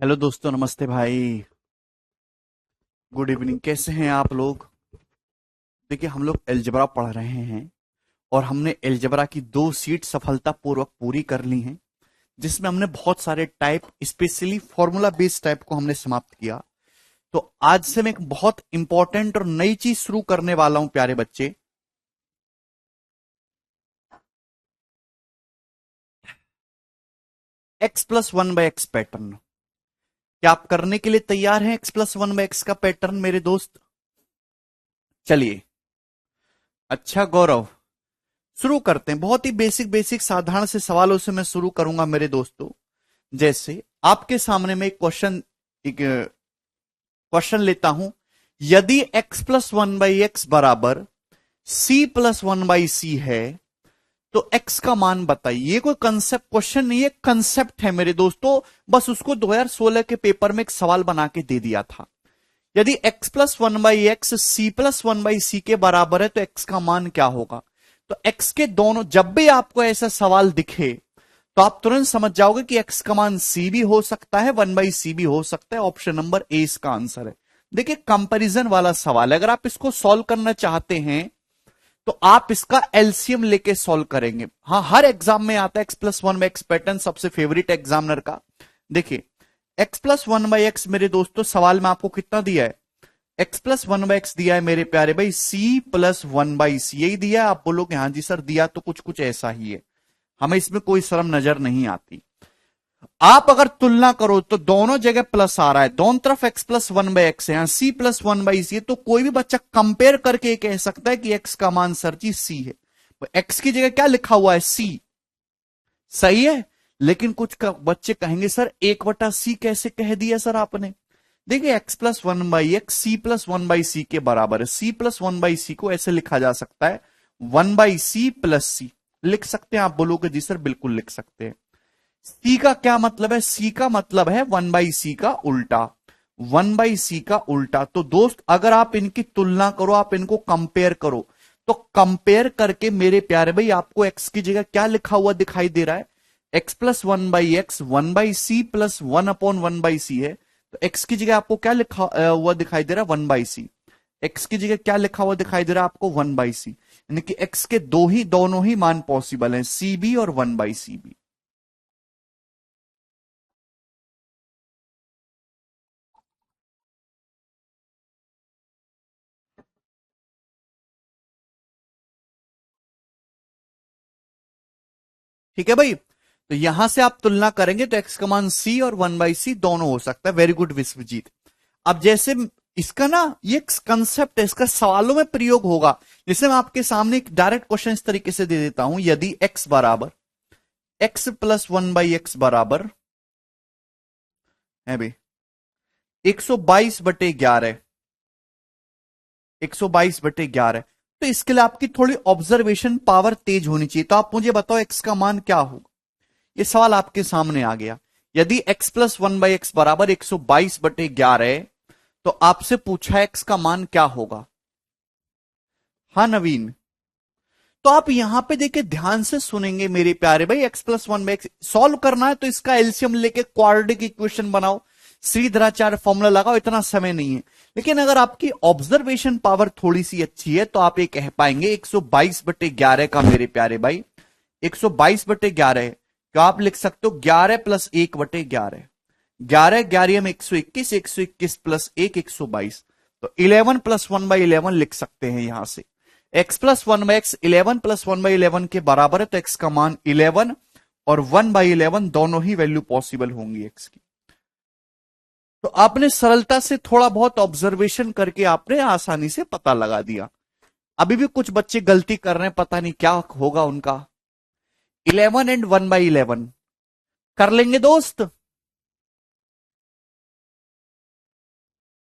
Hello दोस्तों, नमस्ते भाई। Good evening. कैसे हैं आप लोग? देखिए, हम लोग अलजेब्रा पढ़ रहे हैं और हमने अलजेब्रा की 2 सीट सफलतापूर्वक पूरी कर ली हैं, जिसमें हमने बहुत सारे type, specially formula based type को हमने समाप्त किया। तो आज से मैं एक बहुत इंपॉर्टेंट और नई चीज शुरू करने वाला हूं प्यारे बच्चे। X plus one by x pattern. क्या आप करने के लिए तैयार हैं x plus one by x का पैटर्न मेरे दोस्त? चलिए। अच्छा गौरव, शुरू करते हैं। बहुत ही बेसिक बेसिक साधारण से सवालों से मैं शुरू करूंगा मेरे दोस्तों। जैसे आपके सामने में एक क्वेश्चन लेता हूं। यदि x plus one by x बराबर सी प्लस वन बाई सी है, तो x का मान बताइए। ये कोई कंसेप्ट क्वेश्चन नहीं है, कंसेप्ट है मेरे दोस्तों। बस उसको 2016 के पेपर में एक सवाल बना के दे दिया था। यदि x plus one by x C plus one by सी के बराबर है, तो x का मान क्या होगा? तो x के दोनों, जब भी आपको ऐसा सवाल दिखे तो आप तुरंत समझ जाओगे कि x का मान c भी हो सकता है, वन बाई सी भी हो सकता है। ऑप्शन नंबर ए इसका आंसर है। देखिए, कंपैरिजन वाला सवाल है। अगर आप इसको सॉल्व करना चाहते हैं तो आप इसका एलसीएम लेके सॉल्व करेंगे। हाँ, हर एग्जाम में आता है X plus one by x pattern, सबसे फेवरेट एग्जामिनर का। देखिए, X plus one by x मेरे दोस्तों, सवाल में आपको कितना दिया है? X plus one by x दिया है मेरे प्यारे भाई, सी प्लस वन बाई सी, यही दिया है। आप बोलोगे हाँ जी सर, दिया तो कुछ कुछ ऐसा ही है, हमें इसमें कोई शर्म नजर नहीं आती। आप अगर तुलना करो तो दोनों जगह प्लस आ रहा है, दोनों तरफ x plus one by x है, यहां सी प्लस वन बाई सी है। तो कोई भी बच्चा कंपेयर करके कह सकता है कि एक्स का मान सर जी सी है। एक्स की जगह क्या लिखा हुआ है? सी। सही है। लेकिन कुछ बच्चे कहेंगे सर 1/c कैसे कह दिया सर आपने? देखिए, X plus one by x C plus one by सी के बराबर है। C plus one by C को ऐसे लिखा जा सकता है, one by C plus C. लिख सकते हैं? आप बोलोगे जी सर बिल्कुल लिख सकते हैं। सी का क्या मतलब है? सी का मतलब है वन बाई सी का उल्टा। वन बाई सी का उल्टा। तो दोस्त, अगर आप इनकी तुलना करो, आप इनको कंपेयर करो, तो कंपेयर करके मेरे प्यारे भाई आपको एक्स की जगह क्या लिखा हुआ दिखाई दे रहा है? X plus one by X one by C plus one upon one by C है। तो एक्स की जगह आपको क्या लिखा हुआ दिखाई दे रहा है? One by C. एक्स की जगह क्या लिखा हुआ दिखाई दे रहा है आपको? वन बाई सी। यानी कि एक्स के दोनों ही मान पॉसिबल हैं, सी बी और वन बाई सी बी। ठीक है भाई। तो यहां से आप तुलना करेंगे तो एक्स का मान सी और वन बाई सी दोनों हो सकता है। Very good Vishwajit. अब जैसे इसका ना, ये कंसेप्ट है, इसका सवालों में प्रयोग होगा। जैसे मैं आपके सामने एक डायरेक्ट क्वेश्चन इस तरीके से दे देता हूं। यदि एक्स बराबर x plus one by x बराबर है भाई 122/11, 122/11, तो इसके लिए आपकी थोड़ी ऑब्जर्वेशन पावर तेज होनी चाहिए। तो आप मुझे बताओ एक्स का मान क्या होगा? ये सवाल आपके सामने आ गया। यदि x plus one by x बराबर 122/11, तो आपसे पूछा एक्स का मान क्या होगा? हाँ नवीन। तो आप यहां पे देखिए, ध्यान से सुनेंगे मेरे प्यारे भाई। x plus one by x solve करना है तो इसका एलसीएम लेके क्वाड्रेटिक इक्वेशन बनाओ, श्रीधराचार्य फॉर्मूला लगाओ, इतना समय नहीं है। लेकिन अगर आपकी ऑब्जर्वेशन पावर थोड़ी सी अच्छी है तो आप ये कह पाएंगे 122/11 का मेरे प्यारे भाई 122/11। तो आप लिख सकते हो 11 प्लस 1/11। 11 11 में 121, 121 प्लस 1 122। तो 11 प्लस वन बाई 11 लिख सकते हैं यहां से। X plus one by x 11 plus one by 11 के बराबर है, तो एक्स का मान 11 और 1/11 दोनों ही वैल्यू पॉसिबल होंगी एक्स की। तो आपने सरलता से थोड़ा बहुत ऑब्जर्वेशन करके आपने आसानी से पता लगा दिया। अभी भी कुछ बच्चे गलती कर रहे हैं, पता नहीं क्या होगा उनका। 11 एंड 1/11 कर लेंगे दोस्त?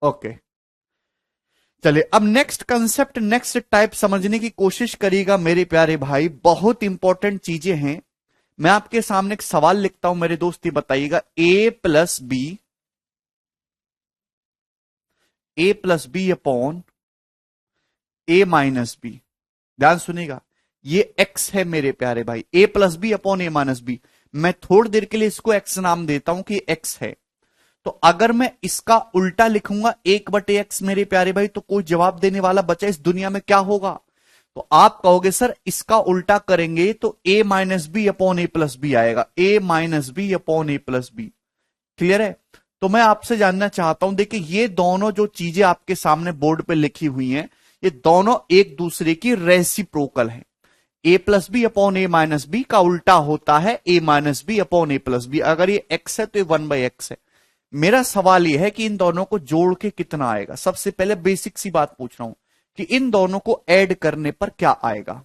ओके। चलिए, अब नेक्स्ट कंसेप्ट, नेक्स्ट टाइप समझने की कोशिश करिएगा मेरे प्यारे भाई। बहुत इंपॉर्टेंट चीजें हैं। मैं आपके सामने एक सवाल लिखता हूं मेरे दोस्त, ये बताइएगा। ए plus B upon A minus B. ध्यान सुनिएगा, ये एक्स है मेरे प्यारे भाई। ए plus B upon A minus B. मैं थोड़ी देर के लिए इसको एक्स नाम देता हूं कि एक्स है। तो अगर मैं इसका उल्टा लिखूंगा 1/x मेरे प्यारे भाई, तो कोई जवाब देने वाला बचा इस दुनिया में क्या होगा? तो आप कहोगे सर इसका उल्टा करेंगे तो a minus B upon A plus B आएगा, a minus B upon A plus B. Clear है? तो मैं आपसे जानना चाहता हूं, देखिए ये दोनों जो चीजें आपके सामने बोर्ड पे लिखी हुई हैं, ये दोनों एक दूसरे की रेसिप्रोकल है। ए plus B upon A minus B का उल्टा होता है ए minus B upon A plus B. अगर ये एक्स है तो ये 1/x है। मेरा सवाल यह है कि इन दोनों को जोड़ के कितना आएगा। सबसे पहले बेसिक सी बात पूछ रहा हूं कि इन दोनों को ऐड करने पर क्या आएगा।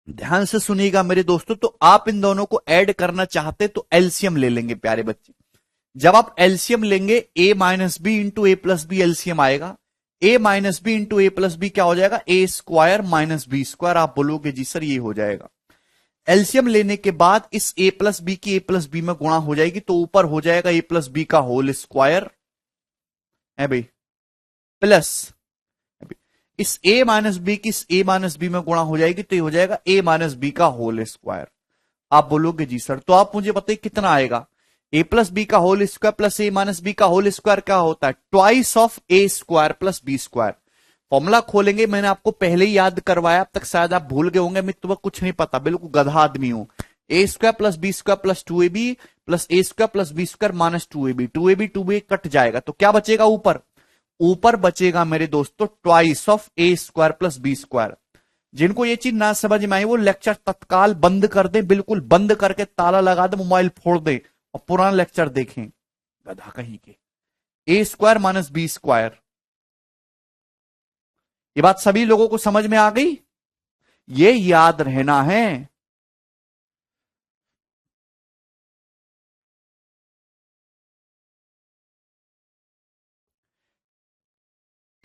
ध्यान से सुनिएगा मेरे दोस्तों, तो आप इन दोनों को ऐड करना चाहते तो एलसीएम ले लेंगे प्यारे बच्चे। जब आप एलसीएम लेंगे ए माइनस बी इंटू ए प्लस बी एलसीएम आएगा। ए माइनस बी इंटू ए प्लस बी क्या हो जाएगा? ए स्क्वायर माइनस बी स्क्वायर। आप बोलोगे जी सर ये हो जाएगा। एलसीएम लेने के बाद इस ए प्लस बी की ए प्लस बी में गुणा हो जाएगी, तो ऊपर हो जाएगा ए प्लस बी का होल स्क्वायर है भाई, प्लस इस ए माइनस बी की इस ए माइनस बी में गुणा हो जाएगी, तो ये हो जाएगा ए माइनस बी का होल स्क्वायर। आप बोलोगे जी सर, तो आप मुझे बताइए कितना आएगा? ए प्लस बी का whole square plus A minus B का होल स्क्वायर क्या होता है? Twice of A square plus B square. Formula खोलेंगे, मैंने आपको पहले ही याद करवाया, अब तक शायद आप भूल गए होंगे। मैं तुम्हें कुछ नहीं पता, बिल्कुल गधा आदमी हूं। A square plus B square plus 2ab plus A square plus B square minus 2ab। 2ab cut जाएगा, तो क्या बचेगा ऊपर? ऊपर बचेगा मेरे दोस्तों twice of A square plus B square. जिनको ये चीज ना समझ में आई वो लेक्चर तत्काल बंद कर दे, बिल्कुल बंद करके ताला लगा दे, मोबाइल फोड़ दे और पुराना लेक्चर देखें, गधा कहीं के। ए स्क्वायर माइनस बी स्क्वायर, ये बात सभी लोगों को समझ में आ गई? ये याद रहना है।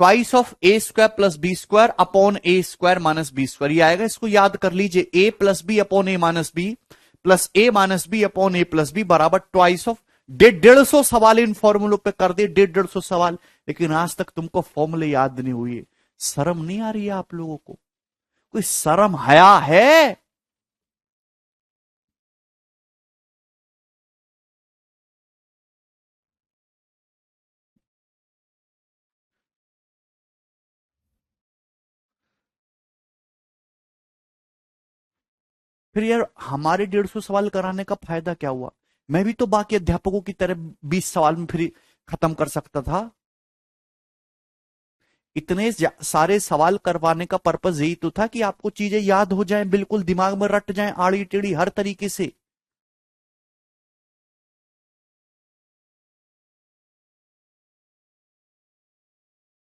Twice of A square plus B square upon A square minus B square, ये आएगा। इसको याद कर लीजिए, A plus B upon A minus B plus A minus B upon A plus B बराबर ट्वाइस ऑफ 150 सवाल इन फॉर्मूलों पे कर दिए, 150 सवाल। लेकिन आज तक तुमको फॉर्मूले याद नहीं हुए। शर्म नहीं आ रही है आप लोगों को? कोई शर्म हया है? फिर यार हमारे 150 सवाल कराने का फायदा क्या हुआ? मैं भी तो बाकी अध्यापकों की तरह 20 सवाल में फिर खत्म कर सकता था। इतने सारे सवाल करवाने का पर्पज यही तो था कि आपको चीजें याद हो जाएं, बिल्कुल दिमाग में रट जाएं, आड़ी टेढ़ी हर तरीके से।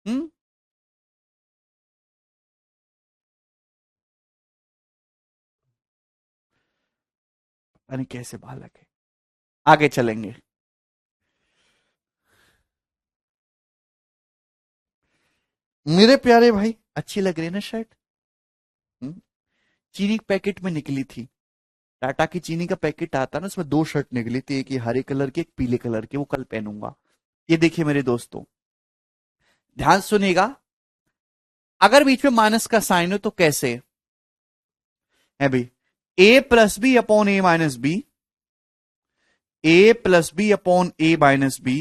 हम्म। यानी कैसे बालक है। आगे चलेंगे। मेरे प्यारे भाई, अच्छी लग रही है ना शर्ट? हम्म? चीनी के पैकेट में निकली थी। टाटा की चीनी का पैकेट आता ना, उसमें दो शर्ट निकली थी, एक ये हरे कलर की, एक पीले कलर की। वो कल पहनूंगा। ये देखिए मेरे दोस्तों, ध्यान सुनिएगा। अगर बीच में माइनस का साइन हो तो कैसे है भाई? ए plus B upon A minus B, A plus B upon A minus B,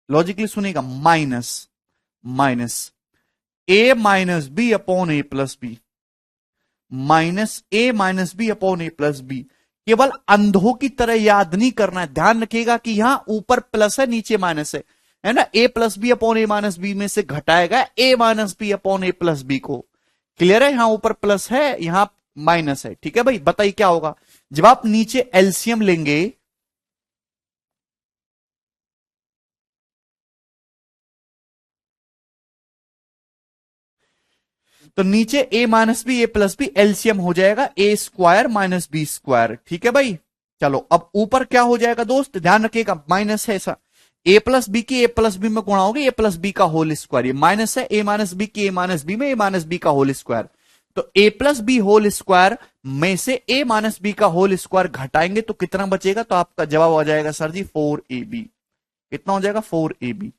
logically सुनिएगा, minus minus A minus B upon A plus B, minus A minus B upon A plus B. केवल अंधों की तरह याद नहीं करना है। ध्यान रखिएगा कि यहां ऊपर प्लस है, नीचे माइनस है ना? ए plus B upon A minus B में से घटाएगा ए minus B upon A plus B को। क्लियर है? यहां ऊपर प्लस है, यहां माइनस है। ठीक है भाई, बताइए क्या होगा जब आप नीचे एलसीएम लेंगे? तो नीचे ए माइनस बी ए प्लस बी एलसीएम हो जाएगा ए स्क्वायर माइनस बी स्क्वायर। ठीक है भाई, चलो अब ऊपर क्या हो जाएगा दोस्त, ध्यान रखिएगा, माइनस है ऐसा। ए प्लस बी की ए प्लस बी में गुणा होगा ए प्लस बी का होल स्क्वायर, ये माइनस है ए माइनस बी की ए माइनस बी में ए माइनस बी का होल स्क्वायर। तो ए प्लस बी होल स्क्वायर में से ए माइनस बी का होल स्क्वायर घटाएंगे तो कितना बचेगा? तो आपका जवाब आ जाएगा सर जी 4ab। कितना हो जाएगा? 4ab।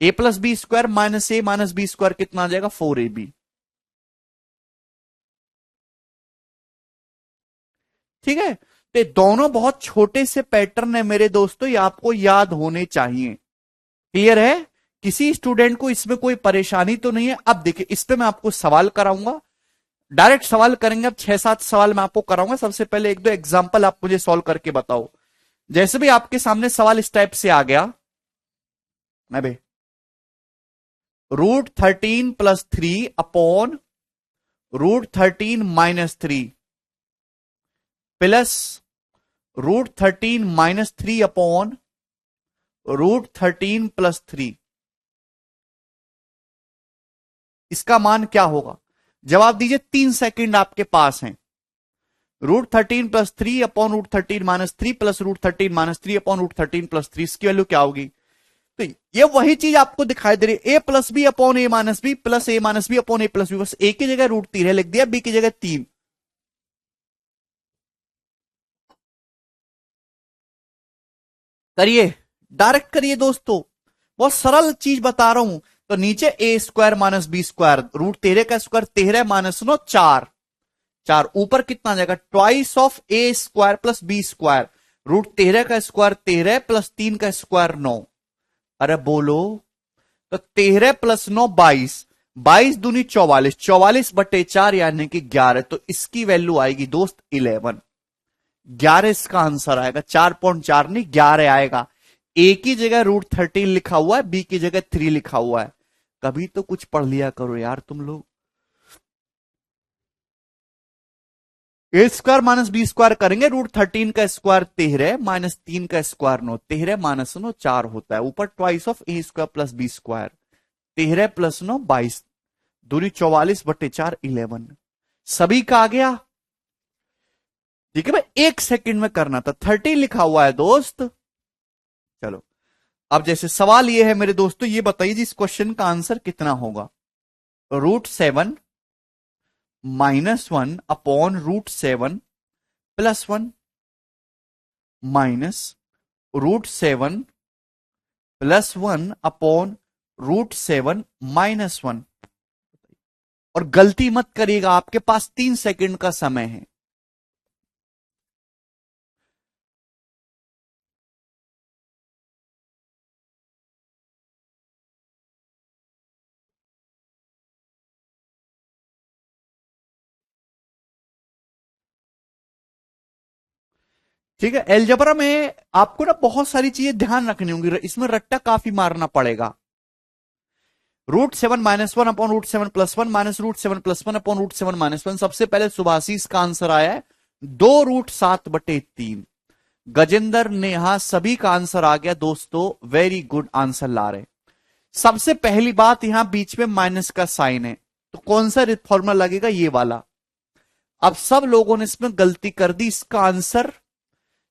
A plus B square minus B square कितना आ जाएगा? 4ab। ठीक है, तो ये दोनों बहुत छोटे से पैटर्न है मेरे दोस्तों, ये आपको याद होने चाहिए। क्लियर है? किसी स्टूडेंट को इसमें कोई परेशानी तो नहीं है? अब देखिए, इस पे मैं आपको सवाल कराऊंगा, डायरेक्ट सवाल करेंगे। अब 6-7 सवाल मैं आपको कराऊंगा। सबसे पहले एक दो एग्जांपल आप मुझे सॉल्व करके बताओ। जैसे भी आपके सामने सवाल इस टाइप से आ गया, मैं भाई √13 + 3 अपॉन √13 - 3 प्लस √13 - 3 अपॉन √13 + 3, इसका मान क्या होगा? जवाब दीजिए, 3 सेकंड आपके पास हैं। √13 + 3 अपॉन √13 - 3 प्लस √13 - 3 अपॉन √13 + 3, इसकी वैल्यू क्या होगी? तो ये वही चीज आपको दिखाई दे रही है, a+b upon a-b plus a-b upon a+b। बस a की जगह √13 लिख दिया, b की जगह 3। करिए, डायरेक्ट करिए दोस्तों, बहुत सरल चीज बता रहा हूं। तो नीचे a² - b², √13 का स्क्वायर 13 माइनस 9 4, 4 ऊपर कितना आ जाएगा? ट्वाइस ऑफ a² + b², √13 का स्क्वायर 13 प्लस 3 का स्क्वायर 9। अरे बोलो, तो 13 + 9 22, 22 दूनी 44, 44/4 यानी कि 11। तो इसकी वैल्यू आएगी दोस्त 11, 11 इसका आंसर आएगा। 4.4 नहीं, 11 आएगा। ए की जगह √13 लिखा हुआ है, बी की जगह 3 लिखा हुआ है। कभी तो कुछ पढ़ लिया करो यार तुम लोग। a² - b² करेंगे, √13 का स्क्वायर 13 माइनस 3 का स्क्वायर 9, 13 माइनस 9 4 होता है। ऊपर ट्वाइस ऑफ a² + b², 13 + 9 22, दूनी 44/4 11। सभी का आ गया? ठीक है भाई, 1 सेकंड में करना था, 30 लिखा हुआ है दोस्त। चलो, अब जैसे सवाल ये है मेरे दोस्तों, ये बताइए जी इस क्वेश्चन का आंसर कितना होगा? √7 -1 अपॉन √7 + 1 माइनस √7 + 1 अपॉन √7 - 1। और गलती मत करिएगा, आपके पास 3 सेकंड का समय है। ठीक है, एलजबरा में आपको ना बहुत सारी चीजें ध्यान रखनी होंगी, इसमें रट्टा काफी मारना पड़ेगा। √7 - 1 अपॉन √7 + 1 माइनस √7 + 1 अपॉन √7 - 1। सबसे पहले सुभाषीष का आंसर आया है 2√7/3। गजेंद्र, नेहा, सभी का आंसर आ गया दोस्तों, वेरी गुड आंसर ला रहे। सबसे पहली बात, यहां बीच में माइनस का साइन है, तो कौन सा फॉर्मूला लगेगा? ये वाला। अब सब लोगों ने इसमें गलती कर दी। इसका आंसर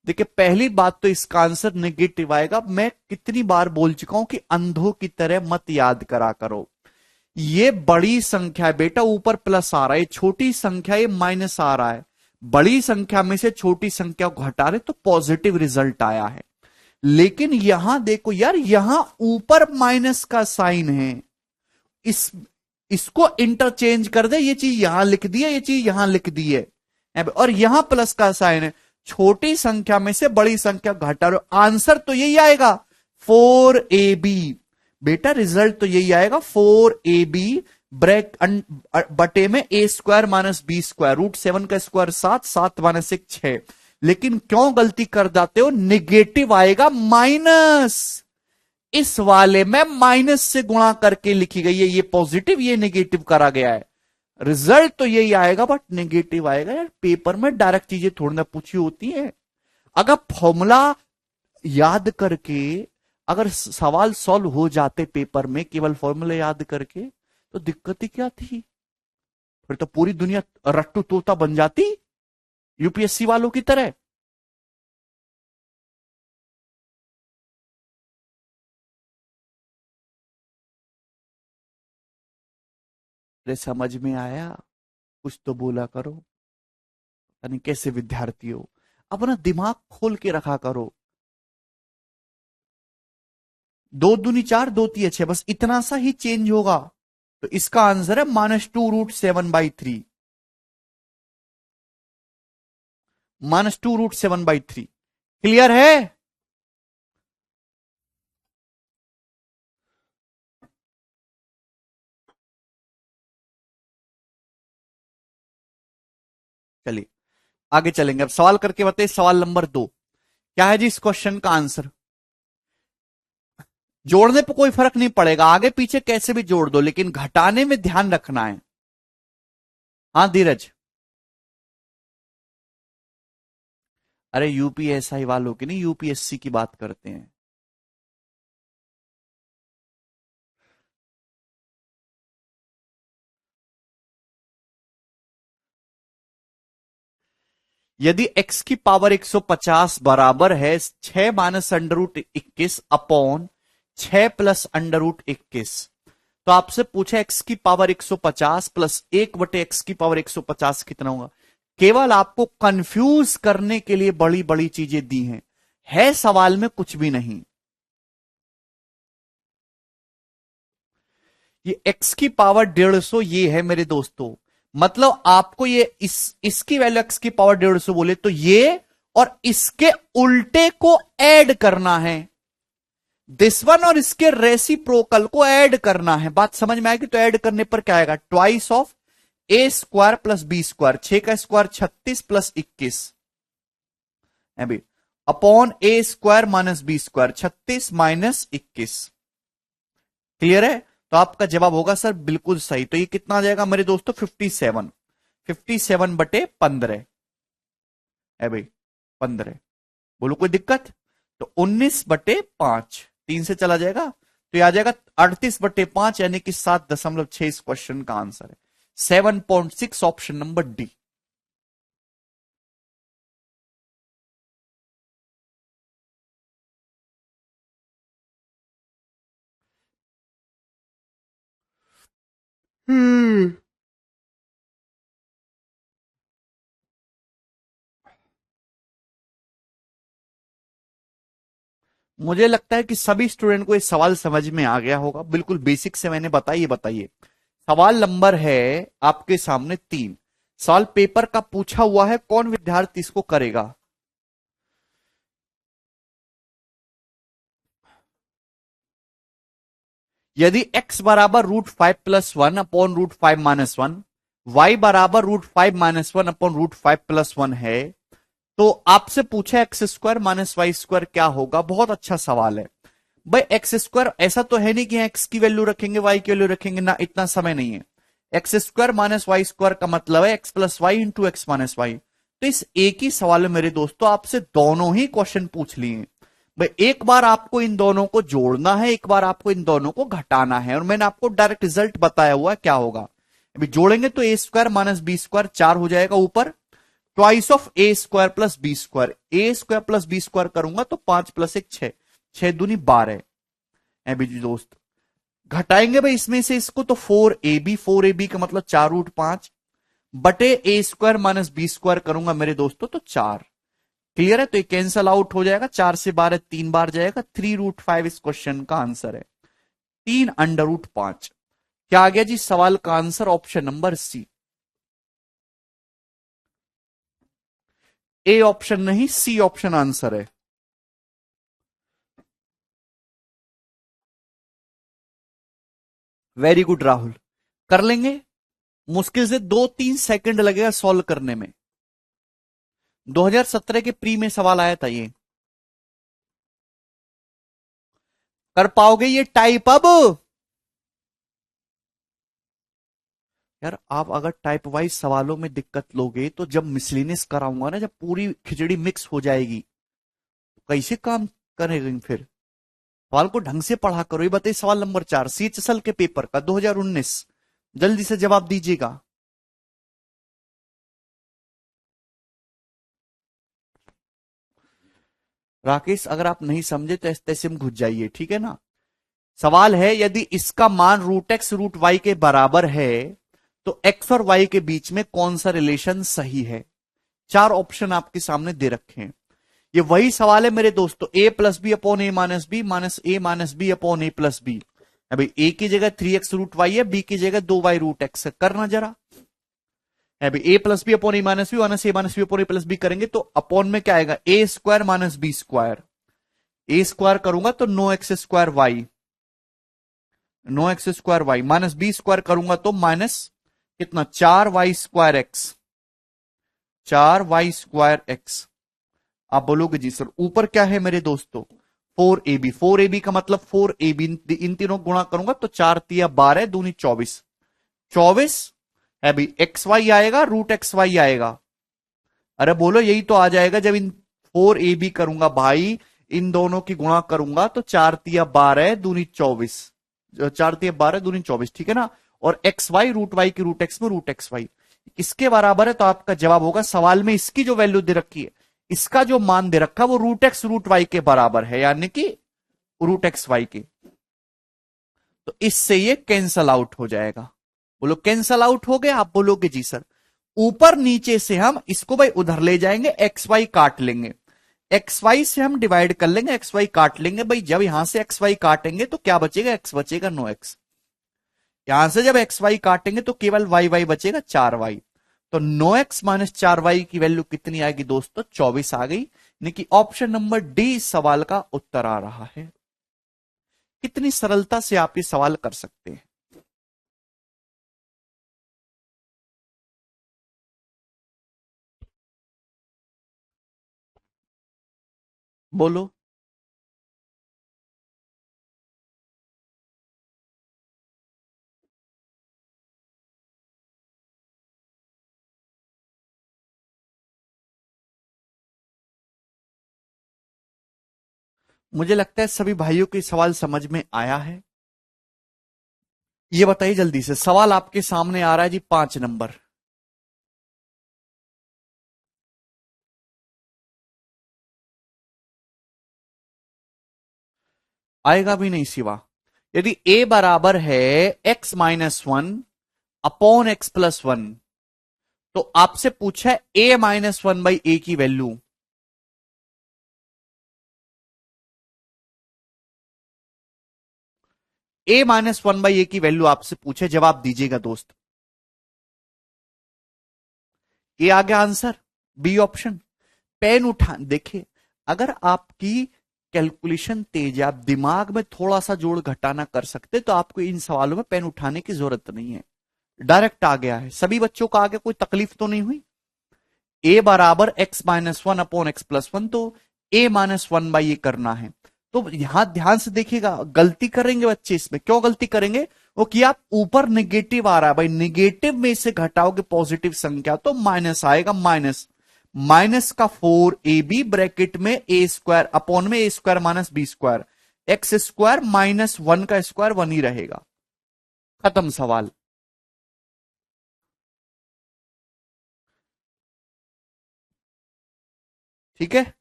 देखिए, पहली बात तो इसका आंसर नेगेटिव आएगा। मैं कितनी बार बोल चुका हूं कि अंधों की तरह मत याद करा करो। ये बड़ी संख्या है बेटा, ऊपर प्लस आ रहा है, छोटी संख्या ये माइनस आ रहा है। बड़ी संख्या में से छोटी संख्या को हटा रहे तो पॉजिटिव रिजल्ट आया है। लेकिन यहां देखो यार, यहां ऊपर माइनस का साइन है, इस इसको इंटरचेंज कर दे, ये चीज यहां लिख दी है, ये चीज यहां लिख दी है, और यहां प्लस का साइन है। छोटी संख्या में से बड़ी संख्या घटा रहे हो, आंसर तो यही आएगा 4ab। बेटा रिजल्ट तो यही आएगा 4ab ब्रेक बटे में a² - b², √7 का स्क्वायर 7, 7 - 1 6। लेकिन क्यों गलती कर जाते हो? निगेटिव आएगा माइनस, इस वाले में माइनस से गुणा करके लिखी गई है, ये पॉजिटिव ये नेगेटिव करा गया है। रिजल्ट तो यही आएगा बट नेगेटिव आएगा। यार पेपर में डायरेक्ट चीजें थोड़ी ना पूछी होती है। अगर फॉर्मूला याद करके अगर सवाल सॉल्व हो जाते पेपर में केवल फॉर्मूला याद करके, तो दिक्कत ही क्या थी? फिर तो पूरी दुनिया रट्टू तोता बन जाती यूपीएससी वालों की तरह। अरे समझ में आया? कुछ तो बोला करो। यानी कैसे विद्यार्थी हो, अपना दिमाग खोल के रखा करो। 2 दूनी 4, 2 तिया 6, बस इतना सा ही चेंज होगा। तो इसका आंसर है -2 √7/3। -2√7/3। क्लियर है? चलिए आगे चलेंगे। अब सवाल करके बताइए, सवाल नंबर 2 क्या है जी इस क्वेश्चन का आंसर। जोड़ने पे कोई फर्क नहीं पड़ेगा, आगे पीछे कैसे भी जोड़ दो, लेकिन घटाने में ध्यान रखना है। हाँ धीरज। अरे यूपीएसआई वालों की नहीं, यूपीएससी की बात करते हैं। यदि x की पावर 150 बराबर है 6 माइनस √21 अपॉन 6 प्लस √21, तो आपसे पूछा x की पावर 150 प्लस 1/x की पावर 150 कितना होगा। केवल आपको कंफ्यूज करने के लिए बड़ी बड़ी चीजें दी हैं, है सवाल में कुछ भी नहीं। ये x की पावर 150 ये है मेरे दोस्तों, मतलब आपको ये इसकी वैल्यू x की पावर 150 बोले तो ये और इसके उल्टे को ऐड करना है, दिस वन और इसके रेसिप्रोकल को ऐड करना है। बात समझ में आएगी? तो ऐड करने पर क्या आएगा, twice of A square plus B square, 6 का स्क्वायर 36 प्लस 21 अभी upon A square minus B square 36 minus 21। Clear है? तो आपका जवाब होगा सर बिल्कुल सही। तो ये कितना आ जाएगा मेरे दोस्तों, 57, 57/15 है भाई, 15। बोलो कोई दिक्कत? तो 19/5 3 से चला जाएगा, तो ये आ जाएगा 38/5, यानी कि 7.6 इस क्वेश्चन का आंसर है। 7.6 ऑप्शन नंबर डी। मुझे लगता है कि सभी स्टूडेंट को ये सवाल समझ में आ गया होगा, बिल्कुल बेसिक से मैंने बताइए। बताइए सवाल नंबर है आपके सामने 3, सवाल पेपर का पूछा हुआ है, कौन विद्यार्थी इसको करेगा। यदि x बराबर √5+1 अपॉन √5-1, y बराबर √5-1 अपॉन √5+1 है, तो आपसे पूछा X square minus Y square क्या होगा। बहुत अच्छा सवाल है भाई। एक्स स्क्वायर ऐसा तो है नहीं कि एक्स की वैल्यू रखेंगे वाई की वैल्यू रखेंगे ना, इतना समय नहीं है। X square minus Y square का मतलब है X plus Y into X minus Y. तो इस एक ही सवाल में मेरे दोस्तों आपसे दोनों ही क्वेश्चन पूछ लिए भाई। एक बार आपको इन दोनों को जोड़ना है, एक बार आपको इन दोनों को घटाना है, और मैंने आपको डायरेक्ट रिजल्ट बताया हुआ क्या होगा। अभी जोड़ेंगे तो A square minus B square 4 हो जाएगा ऊपर, twice of A square plus B square, A square plus B square करूंगा तो 5 + 1 6, 6 दूनी 12 है बीजी दोस्त। घटाएंगे भाई इसमें से इसको तो 4ab, 4ab का मतलब 4√5 बटे ए स्क्वायर माइनस बी स्क्वायर करूंगा मेरे दोस्तों तो 4। क्लियर है? तो ये कैंसल आउट हो जाएगा, 4 से 12 3 बार जाएगा, 3√5 इस क्वेश्चन का आंसर है, 3√5। क्या आ गया जी सवाल का answer, option number C. A option नहीं, सी ऑप्शन आंसर है। वेरी गुड राहुल, कर लेंगे। मुश्किल से 2-3 सेकंड लगेगा सॉल्व करने में। 2017 के प्री में सवाल आया था ये। कर पाओगे ये टाइप अब? यार आप अगर टाइप वाइज सवालों में दिक्कत लोगे तो जब मिसलिनियस कराऊंगा ना, जब पूरी खिचड़ी मिक्स हो जाएगी तो कैसे काम करेंगे फिर। सवाल को ढंग से पढ़ा करो। ये बताइए सवाल नंबर 4 सीएचएसएल के पेपर का 2019, जल्दी से जवाब दीजिएगा। राकेश अगर आप नहीं समझे तो ऐसे में घुस जाइए, ठीक है ना। सवाल है यदि इसका मान √x √y के बराबर है तो x और y के बीच में कौन सा रिलेशन सही है। 4 ऑप्शन आपके सामने दे रखे हैं। ये वही सवाल है मेरे दोस्तों, a plus B upon A minus B minus A minus B upon A plus B. अभी a की जगह 3x √y है, b की जगह 2y √x है। करना जरा है भी A plus B upon A minus B minus A minus B upon A plus B करेंगे तो अपॉन में क्या आएगा, A square minus B square. A square करूंगा तो no X square Y, no X square Y minus B square करूंगा तो minus कितना 4y square x, 4y square x. आप बोलोगे जी सर ऊपर क्या है मेरे दोस्तों 4ab, 4ab का मतलब 4ab, इन तीनों गुणा करूंगा तो 4 तिया 12 दूनी 24, 24 है भी एक्स वाई आएगा, रूट एक्स वाई आएगा। अरे बोलो यही तो आ जाएगा जब इन 4ab करूंगा भाई, इन दोनों की गुणा करूंगा तो 4 तिया 12 दूनी 24, 4 तिया 12 दूनी 24, ठीक है ना। और एक्स वाई रूट वाई की रूट एक्स में रूट एक्स वाई इसके बराबर है, तो आपका जवाब होगा सवाल में इसकी जो वैल्यू दे रखी है, इसका जो मान दे रखा वो रूट एक्स रूट वाई के बराबर है, यानी कि रूट एक्स वाई के। तो इससे ये कैंसल आउट हो जाएगा। बोलो कैंसल आउट हो गया। आप बोलोगे जी सर ऊपर नीचे से हम इसको भाई उधर ले जाएंगे, एक्स वाई काट लेंगे, एक्स वाई से हम डिवाइड कर लेंगे, एक्स वाई काट लेंगे भाई। जब यहां से एक्स वाई काटेंगे तो क्या बचेगा, एक्स बचेगा नो एक्स। यहां से जब एक्स वाई काटेंगे तो केवल वाई वाई बचेगा 4y। तो नो एक्स माइनस 4y की वैल्यू कितनी आएगी दोस्तों, 24 आ गई, यानी कि ऑप्शन नंबर डी सवाल का उत्तर आ रहा है। कितनी सरलता से आप ये सवाल कर सकते हैं। बोलो। मुझे लगता है सभी भाइयों के सवाल समझ में आया है। ये बताइए जल्दी से, सवाल आपके सामने आ रहा है जी 5 नंबर। आएगा भी नहीं सिवा, यदि a बराबर है x-1 अपॉन x+1, तो आपसे पूछा है a-1/a की वैल्यू। a-1/a की वैल्यू आपसे पूछे, जवाब दीजिएगा दोस्त। ए आ गया आंसर, बी ऑप्शन। पेन उठा देखिए, अगर आपकी कैलकुलेशन तेज है, आप दिमाग में थोड़ा सा जोड़ घटाना कर सकते, तो आपको इन सवालों में पेन उठाने की जरूरत नहीं है, डायरेक्ट आ गया है। सभी बच्चों को आगे कोई तकलीफ तो नहीं हुई। ए बराबर x-1 अपॉन x+1, तो a-1/a करना है। तो यहां ध्यान से देखिएगा, गलती करेंगे बच्चे इसमें। क्यों गलती करेंगे, वो कि आप ऊपर निगेटिव आ रहा है भाई, निगेटिव में से घटाओगे पॉजिटिव संख्या तो माइनस आएगा, माइनस माइनस का 4ab ब्रैकेट में a स्क्वायर अपॉन में a square minus B square, X square minus 1 का स्क्वायर 1 ही रहेगा। खत्म सवाल। ठीक है,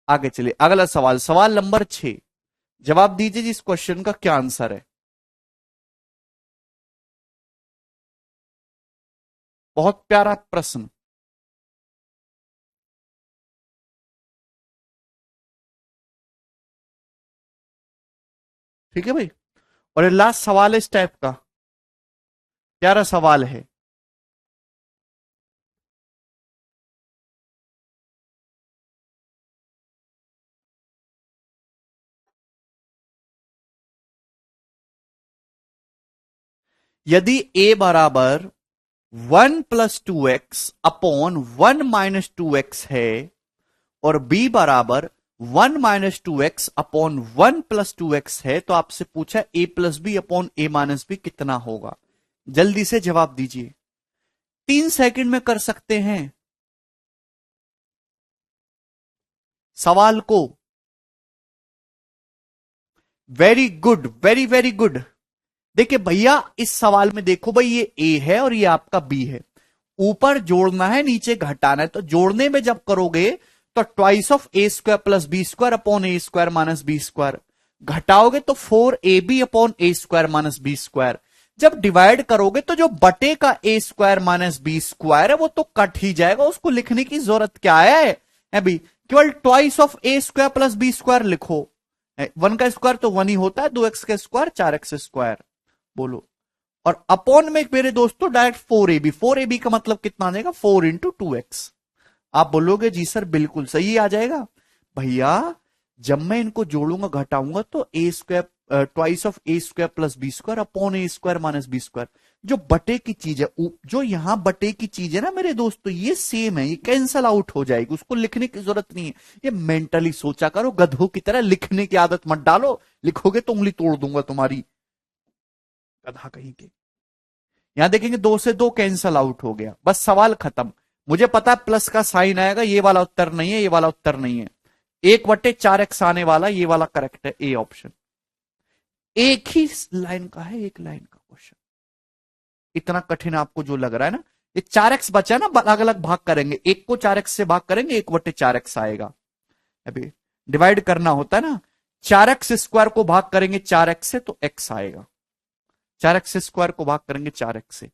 आगे चलिए अगला सवाल, सवाल नंबर 6। जवाब दीजिए जी इस क्वेश्चन का क्या आंसर है। बहुत प्यारा प्रश्न। ठीक है भाई, और ये लास्ट सवाल है इस टाइप का, प्यारा सवाल है। यदि a बराबर 1+2x अपॉन 1-2x है और b बराबर 1-2x अपॉन 1+2x है, तो आपसे पूछा a plus B upon a minus B कितना होगा। जल्दी से जवाब दीजिए, 3 सेकंड में कर सकते हैं सवाल को। Very good, very very good. देखिए भैया इस सवाल में देखो भाई, ये ए है और ये आपका बी है, ऊपर जोड़ना है नीचे घटाना है। तो जोड़ने में जब करोगे तो twice of A square plus B square upon A square minus B square, घटाओगे तो 4ab upon A square minus B square. जब डिवाइड करोगे तो जो बटे का A square minus B square है वो तो कट ही जाएगा, उसको लिखने की जरूरत क्या है अभी, केवल twice of A square plus B square लिखो। 1 का स्क्वायर तो 1 ही होता है, 2x का स्क्वायर 4x स्क्वायर। बोलो और अपॉन में मेरे दोस्तों डायरेक्ट 4ab, 4ab का मतलब कितना आ जाएगा 4 × 2x। आप बोलोगे जी सर बिल्कुल सही आ जाएगा। भैया जब मैं इनको जोड़ूंगा घटाऊंगा तो A square twice of A square plus B square upon A square minus B square. जो बटे की चीज है, जो यहां बटे की चीज है ना मेरे दोस्तों, ये सेम है, ये कैंसल आउट हो जाएगी, उसको लिखने की जरूरत नहीं है। ये मेंटली सोचा करो, गधों की तरह लिखने की आदत मत डालो, लिखोगे तो उंगली तोड़ दूंगा तुम्हारी, गधा कहीं के। यहां देखेंगे 2 से 2 कैंसल आउट हो गया, बस सवाल खत्म। मुझे पता है प्लस का साइन आएगा, ये वाला उत्तर नहीं है, ये वाला उत्तर नहीं है। 1/4x आने वाला, ये वाला करेक्ट है, ए ऑप्शन। एक ही लाइन का है, एक लाइन का क्वेश्चन, इतना कठिन आपको जो लग रहा है ना। ये 4x बचा ना, अलग अलग भाग करेंगे, एक को 4x से भाग करेंगे, 1/4x आएगा। अभी डिवाइड करना होता है ना, 4x² को भाग करेंगे 4x से तो x आएगा, 4x² को भाग करेंगे 4x से।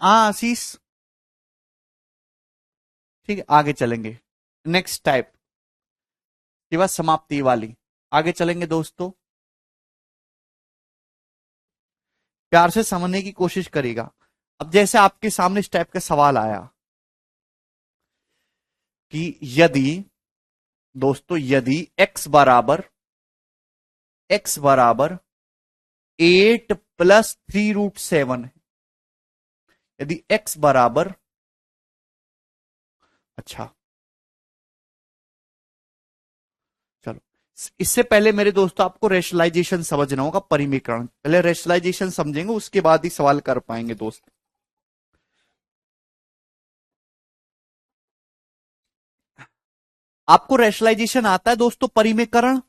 आशीष ठीक है, आगे चलेंगे। नेक्स्ट टाइप दिवस समाप्ति वाली, आगे चलेंगे दोस्तों। प्यार से समझने की कोशिश करेगा। अब जैसे आपके सामने इस टाइप का सवाल आया कि यदि दोस्तों, यदि x बराबर 8 + 3√7 है, यदि x बराबर, अच्छा चलो, इससे पहले मेरे दोस्तों आपको रेशनलाइजेशन समझना होगा, परिमीकरण। पहले रेशनलाइजेशन समझेंगे, उसके बाद ही सवाल कर पाएंगे दोस्त। आपको रेशनलाइजेशन आता है दोस्तों, परिमीकरण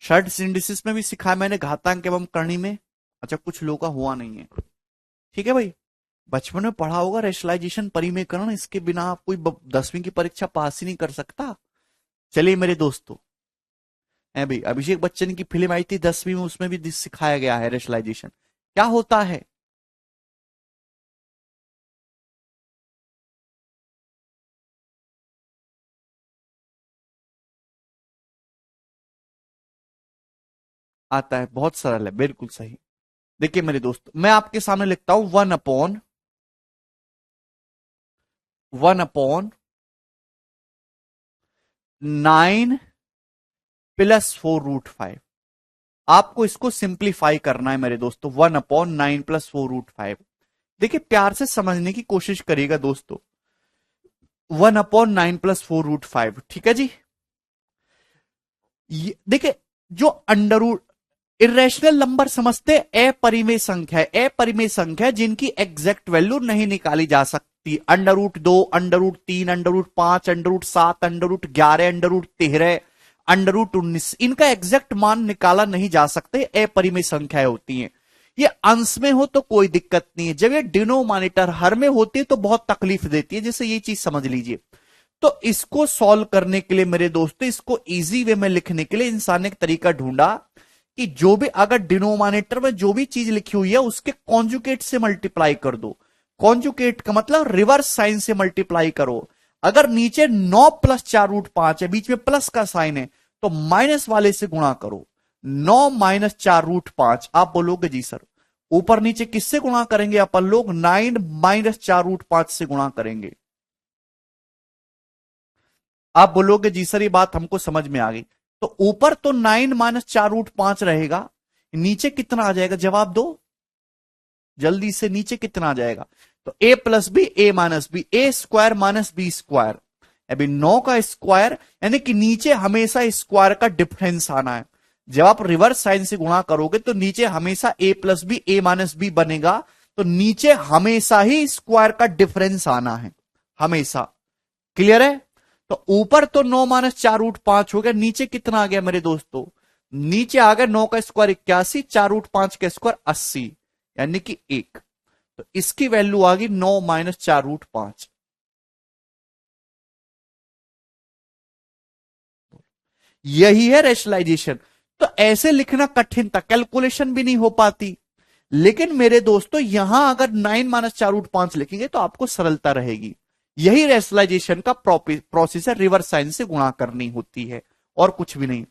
शर्ट सिंडिसिस में भी सिखाया मैंने, घातांक एवं करणी में। अच्छा, कुछ लोगों का हुआ नहीं है, ठीक है भाई, बचपन में पढ़ा होगा रेशनलाइजेशन परिमीकरण, इसके बिना आप कोई 10वीं की परीक्षा पास ही नहीं कर सकता। चलिए मेरे दोस्तों, है भाई, अभिषेक बच्चन की फिल्म आई थी 10वीं में, उसमें भी सिखाया गया है रेशनलाइजेशन क्या होता है। आता है, बहुत सरल है, बिल्कुल सही। देखिए मेरे दोस्त, मैं आपके सामने लिखता हूं 1/9 + 4√5। आपको इसको सिंप्लीफाई करना है मेरे दोस्तों, 1/9 + 4√5। देखिए प्यार से समझने की कोशिश करिएगा दोस्तों, 1/9 + 4√5, ठीक है जी। देखिए, जो अंडर रूट, इरेशनल नंबर समझते, अपरिमेय संख्या है, अपरिमेय संख्या जिनकी एग्जैक्ट वैल्यू नहीं निकाली जा सकती। √2, √3, √5, √7, √11, √13, √19, इनका एग्जैक्ट मान निकाला नहीं जा सकते, अपरिमेय संख्याएं होती हैं। ये अंश में हो तो कोई दिक्कत नहीं है, जब ये डिनोमिनेटर हर में होती है तो बहुत तकलीफ देती है, जैसे ये चीज समझ लीजिए। तो इसको सॉल्व करने के लिए मेरे दोस्तों, इसको इजी वे में लिखने के लिए इंसान ने एक तरीका ढूंढा कि जो भी अगर डिनोमिनेटर में जो भी चीज लिखी हुई है उसके कॉन्जुकेट से मल्टीप्लाई कर दो। कॉन्जुकेट का मतलब रिवर्स साइन से मल्टीप्लाई करो। अगर नीचे 9 + 4√5 है, बीच में प्लस का साइन है, तो माइनस वाले से गुणा करो। 9 - 4√5, आप बोलोगे जी सर ऊपर नीचे किससे गुणा करेंगे अपन लोग, 9 - 4√5 से गुणा करेंगे। आप बोलोगे जी सर ये बात हमको समझ में आ गई। तो ऊपर तो 9 - 4√5 रहेगा, नीचे कितना आ जाएगा, जवाब दो जल्दी से, नीचे कितना आ जाएगा। तो a + b, a - b, a² - b²। अभी 9 का स्क्वायर, यानी कि नीचे हमेशा स्क्वायर का डिफरेंस आना है। जब आप रिवर्स साइन से गुणा करोगे तो नीचे हमेशा a + b, a - b बनेगा, तो नीचे हमेशा ही स्क्वायर का डिफरेंस आना है, हमेशा। क्लियर है। तो ऊपर तो 9 - 4√5 हो गया, नीचे कितना आ गया मेरे दोस्तों, नीचे आ गया 9 का स्क्वायर 81, 4√5 का स्क्वायर 80, यानी कि 1। तो इसकी वैल्यू आ गई 9 - 4√5। यही है रेशनलाइजेशन। तो ऐसे लिखना कठिन था, कैलकुलेशन भी नहीं हो पाती। लेकिन मेरे दोस्तों यहां अगर 9 - 4√5 लिखेंगे तो आपको सरलता रहेगी। यही रेशनलाइजेशन का प्रोसेस है, रिवर्स साइन से गुणा करनी होती है और कुछ भी नहीं।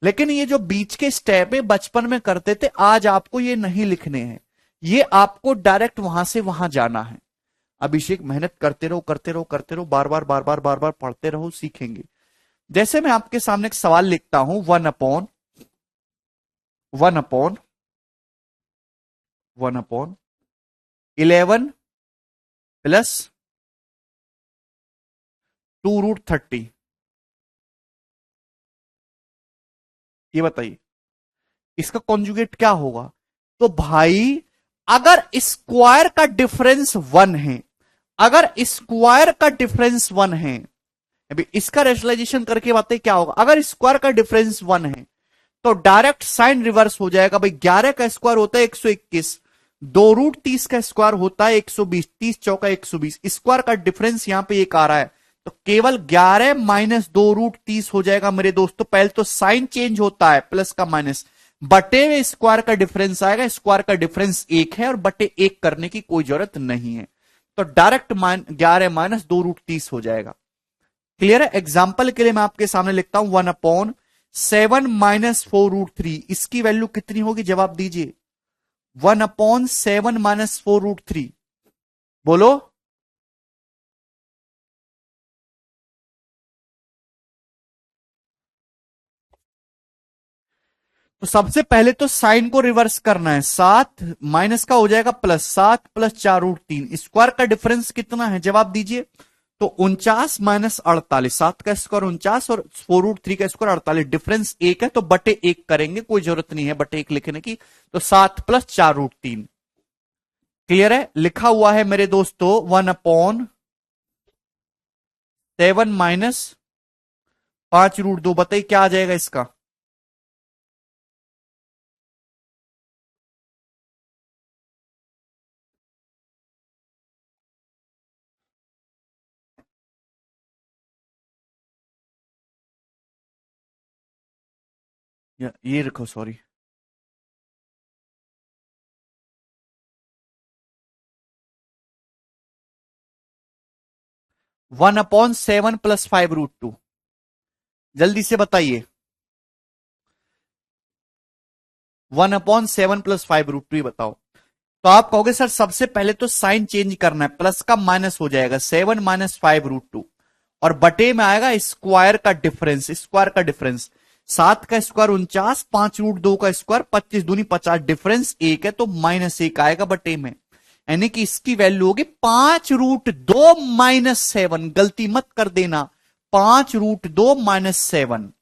लेकिन ये जो बीच के स्टेप है बचपन में करते थे, आज आपको ये नहीं लिखने हैं, ये आपको डायरेक्ट वहां से वहां जाना है। अभिषेक मेहनत करते रहो करते रहो करते रहो, बार बार बार बार बार बार पढ़ते रहो, सीखेंगे। जैसे मैं आपके सामने एक सवाल लिखता हूं, 1/11 प्लस 2√30। ये बताइए इसका कॉन्जुगेट क्या होगा। तो भाई अगर स्क्वायर का डिफरेंस 1 है, अगर स्क्वायर का डिफरेंस 1 है, अभी इसका रेशनलाइजेशन करके बताइए क्या होगा। अगर स्क्वायर का डिफरेंस 1 है तो डायरेक्ट साइन रिवर्स हो जाएगा भाई। 11 का स्क्वायर होता है 121, 2√30 का स्क्वायर होता है 120, 30 चौका 120, स्क्वायर का डिफरेंस यहां पे एक आ रहा है, तो केवल 11 - 2√30 हो जाएगा मेरे दोस्तों। पहले तो साइन चेंज होता है, प्लस का माइनस, बटे में स्क्वायर का डिफरेंस आएगा, स्क्वायर का डिफरेंस 1 है और बटे 1 करने की कोई जरूरत नहीं है, तो डायरेक्ट 11 - 2√30 हो जाएगा। क्लियर है। एग्जाम्पल के लिए मैं आपके सामने लिखता हूं 1/7 - 4√3, इसकी वैल्यू कितनी होगी, जवाब दीजिए। 1/7 - 4√3, बोलो। तो सबसे पहले तो साइन को रिवर्स करना है, 7 माइनस का हो जाएगा प्लस, 7 + 4√3, स्क्वायर का डिफरेंस कितना है, जवाब दीजिए। तो 49 - 48, 7 का स्क्वायर 49 और 4√3 का स्क्वायर 48, डिफरेंस 1 है तो बटे 1 करेंगे, कोई जरूरत नहीं है बटे 1 लिखने की। तो 7 + 4√3। क्लियर है। लिखा हुआ है मेरे दोस्तों 1/7 - 5√2, बताइए क्या आ जाएगा इसका। ये रखो, सॉरी। 1/7 + 5√2, जल्दी से बताइए। 1/7 + 5√2 बताओ। तो आप कहोगे सर सबसे पहले तो साइन चेंज करना है, प्लस का माइनस हो जाएगा, 7 - 5√2, और बटे में आएगा स्क्वायर का डिफरेंस, स्क्वायर का डिफरेंस 7 का स्क्वायर 49, 5√2 का स्क्वायर 25 दूनी 50, डिफरेंस 1 है तो -1 आएगा बटे में, यानी कि इसकी वैल्यू होगी 5√2 - 7। गलती मत कर देना, 5√2 - 7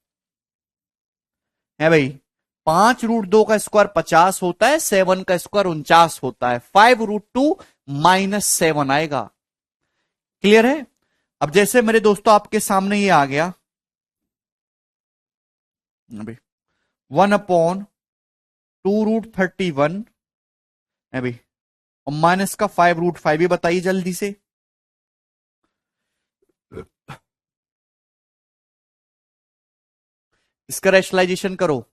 है भाई। 5√2 का स्क्वायर 50 होता है, 7 का स्क्वायर 49 होता है, 5√2 - 7 आएगा। क्लियर है। अब जैसे मेरे दोस्तों आपके सामने ये आ गया अभी 1/2√31 है भाई, और माइनस का 5√5, ये बताइए जल्दी से। इसका रैशनलाइजेशन करो।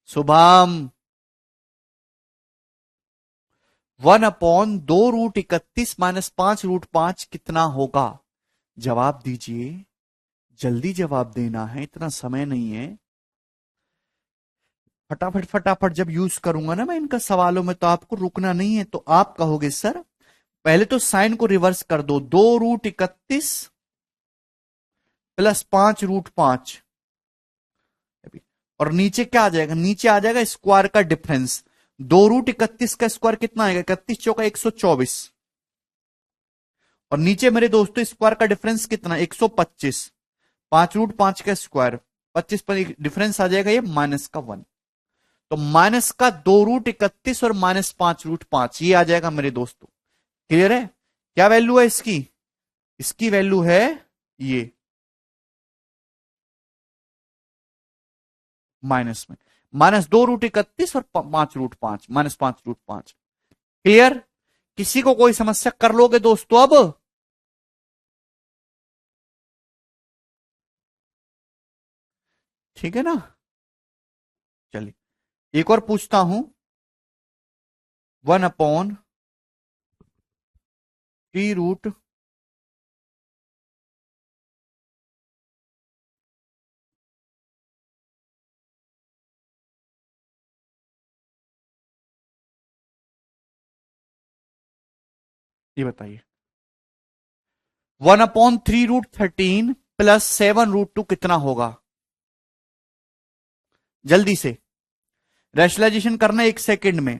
शुभम, 1/2√31 - 5√5 कितना होगा, जवाब दीजिए। जल्दी जवाब देना है, इतना समय नहीं है। फटाफट फटाफट जब यूज करूंगा ना मैं इनका सवालों में, तो आपको रुकना नहीं है। तो आप कहोगे सर पहले तो साइन को रिवर्स कर दो, 2√31 + 5√5, और नीचे क्या आ जाएगा, नीचे आ जाएगा स्क्वायर का डिफरेंस। 2√31 का स्क्वायर कितना आएगा, 31 चौका 124, और नीचे मेरे दोस्तों स्क्वायर का डिफरेंस कितना, 125, 5√5 का स्क्वायर 25 पर डिफरेंस आ जाएगा ये -1, तो माइनस का 2√31 और -5√5, ये आ जाएगा मेरे दोस्तों। क्लियर है। क्या वैल्यू है इसकी, इसकी वैल्यू है ये माइनस में, -2√31 और 5√5, -5√5। क्लियर। किसी को कोई समस्या? कर लोगे दोस्तों अब? ठीक है ना? चलिए एक और पूछता हूं। 1/3 रूट। ये बताइए, 1/3 रूट 13 प्लस 7 रूट 2 कितना होगा? जल्दी से रैशनलाइजेशन करना 1 सेकंड में।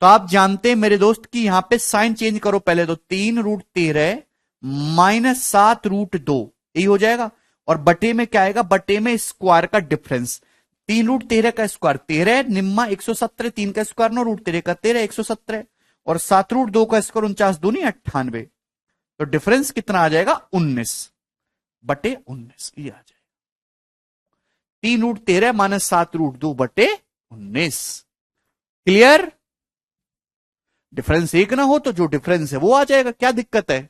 तो आप जानते हैं मेरे दोस्त कि यहां पे साइन चेंज करो पहले। तो 3 रूट 13 -7 रूट 2 यही हो जाएगा। और बटे में क्या आएगा? बटे में स्क्वायर का डिफरेंस। 3 रूट 13 का स्क्वायर 13, निम्मा 117, 3 का स्क्वायर 9 रूट 13 का 13 117, और 7 रूट 2 का स्क्वायर 49 दूनी 98। तो डिफरेंस कितना आ जाएगा? 19/19 ये आ जाएगा। 3 रूट 13 -7 रूट 2/19। क्लियर? डिफरेंस एक ना हो तो जो डिफरेंस है वो आ जाएगा, क्या दिक्कत है?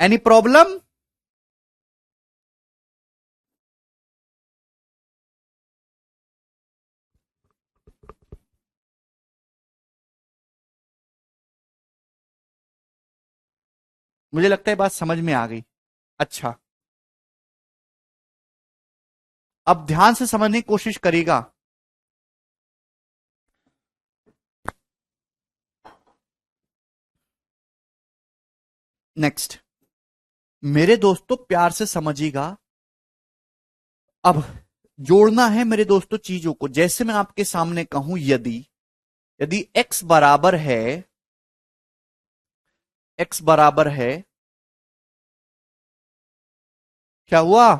Any problem? मुझे लगता है बात समझ में आ गई। अच्छा, अब ध्यान से समझने की कोशिश करिएगा। नेक्स्ट, मेरे दोस्तों प्यार से समझिएगा। अब जोड़ना है मेरे दोस्तों चीजों को। जैसे मैं आपके सामने कहूं, यदि यदि x बराबर है, क्या हुआ?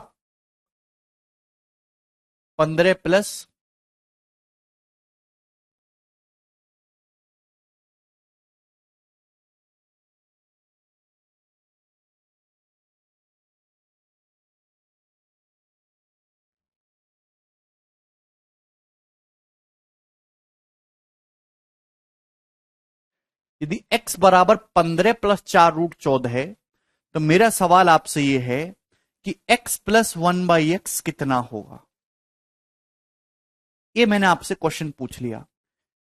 15 प्लस यदि x बराबर 15 + 4 रूट 14 है, तो मेरा सवाल आपसे यह है कि x+1/x कितना होगा? ये मैंने आपसे क्वेश्चन पूछ लिया।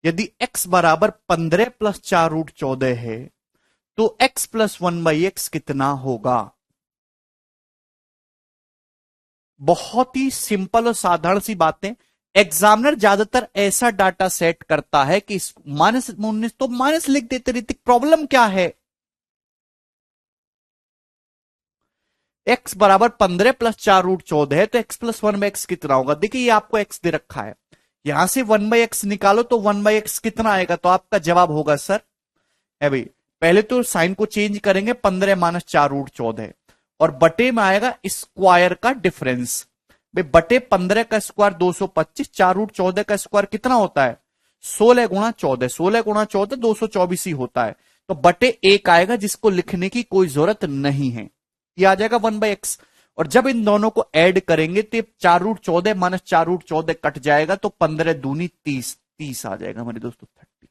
यदि x बराबर 15 + 4 रूट 14 है, तो x+1/x कितना होगा? बहुत ही सिंपल और साधारण सी बातें। एग्जामिनर ज्यादातर ऐसा डाटा सेट करता है कि -19 तो माइनस लिख देते रहते, प्रॉब्लम क्या है? x बराबर 15 + 4 रूट 14 है, तो x+1/x कितना होगा? देखिए ये आपको x दे रखा है, यहां से 1/x निकालो तो 1/x कितना आएगा? तो आपका जवाब होगा सर, है भाई, पहले तो साइन को चेंज करेंगे, 15 - 4 रूट 14, और बटे में आएगा स्क्वायर का डिफरेंस। भाई बटे 15 का स्क्वायर 225, 4 रूट 14 का स्क्वायर कितना होता है? 16 × 14, 16 × 14 224 ही होता है। तो बटे एक आएगा, जिसको लिखने की कोई जरूरत नहीं है, ये आ जाएगा 1/x। और जब इन दोनों को ऐड करेंगे तो 4 रूट 14 -4 रूट 14 कट जाएगा, तो 15 दूनी 30, 30 आ जाएगा मेरे दोस्तों, 30।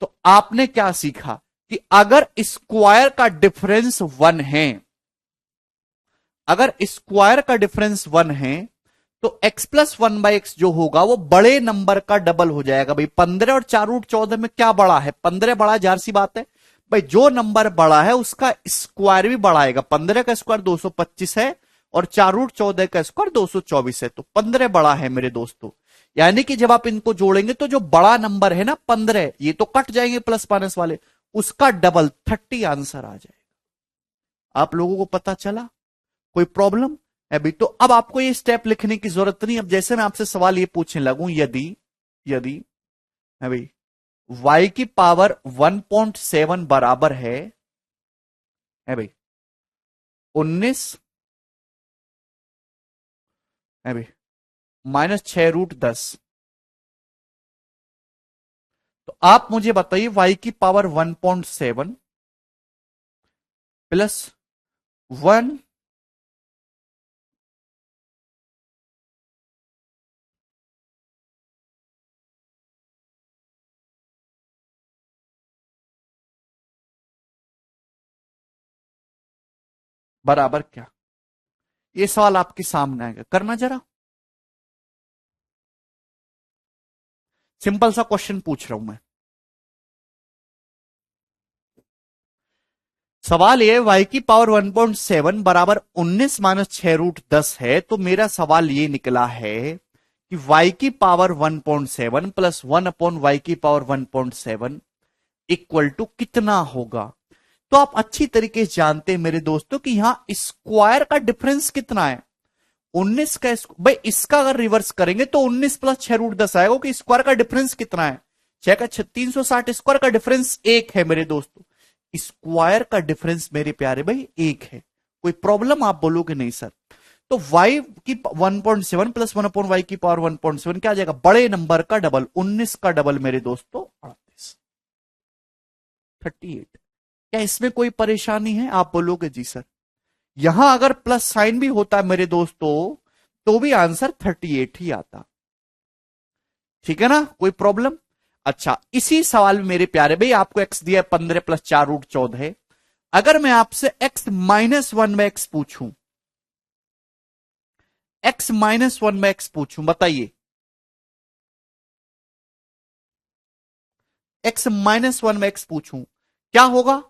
तो आपने क्या सीखा कि अगर स्क्वायर का डिफरेंस 1 है, अगर स्क्वायर का डिफरेंस 1 है, तो x+1/x जो होगा वो बड़े नंबर का डबल हो जाएगा। भाई 15 और 4 रूट 14 में क्या बड़ा है? 15 बड़ा, जार सी बात है। भाई जो नंबर बड़ा है उसका स्क्वायर भी बड़ा आएगा। 15 का स्क्वायर 225 है, और 4 रूट 14 का स्क्वायर 224 है, तो 15 बड़ा है मेरे दोस्तों। यानी कि जब आप इनको जोड़ेंगे तो जो बड़ा नंबर है ना 15, ये तो कट जाएंगे प्लस माइनस वाले, उसका डबल 30 आंसर आ जाएगा। आप लोगों को पता चला? कोई प्रॉब्लम? अभी तो अब आपको ये स्टेप लिखने की जरूरत नहीं। अब जैसे मैं आपसे सवाल ये पूछने लगूं, यदि यदि है भाई y की पावर 1.7 बराबर है भाई 19, है भाई -6 रूट 10, तो आप मुझे बताइए y की पावर 1.7 +1 बराबर क्या? ये सवाल आपके सामने आएगा, करना जरा। सिंपल सा क्वेश्चन पूछ रहा हूं मैं। सवाल ये वाई की पावर 1.7 बराबर 19 माइनस 6 रूट 10 है। तो मेरा सवाल ये निकला है कि वाई की पावर 1.7 प्लस 1/y की पावर 1.7 इक्वल टू कितना होगा? तो आप अच्छी तरीके से जानते हैं मेरे दोस्तों कि यहां स्क्वायर का डिफरेंस कितना है। 19 का भाई इसका अगर रिवर्स करेंगे तो 19 प्लस 6 रूट 10 आएगा कि स्क्वायर का डिफरेंस कितना है? 6 का 360, स्क्वायर का डिफरेंस एक है मेरे दोस्तों। स्क्वायर का डिफरेंस मेरे प्यारे भाई एक है। कोई प्रॉब्लम आप बोलोगे नहीं सर? तो y की 1.7 प्लस 1/y की पावर 1.7 क्या आ जाएगा? बड़े नंबर का डबल, 19 का डबल मेरे दोस्तों 38, 38। क्या इसमें कोई परेशानी है? आप बोलोगे जी सर। यहां अगर प्लस साइन भी होता मेरे दोस्तों तो भी आंसर 38 ही आता। ठीक है ना, कोई प्रॉब्लम? अच्छा, इसी सवाल में मेरे प्यारे भाई आपको एक्स दिया 15 प्लस 4 रूट 14। अगर मैं आपसे एक्स माइनस 1/x पूछूं, एक्स माइनस 1/x पूछूं, बताइए। एक्स माइनस 1/x पूछूं क्या होगा?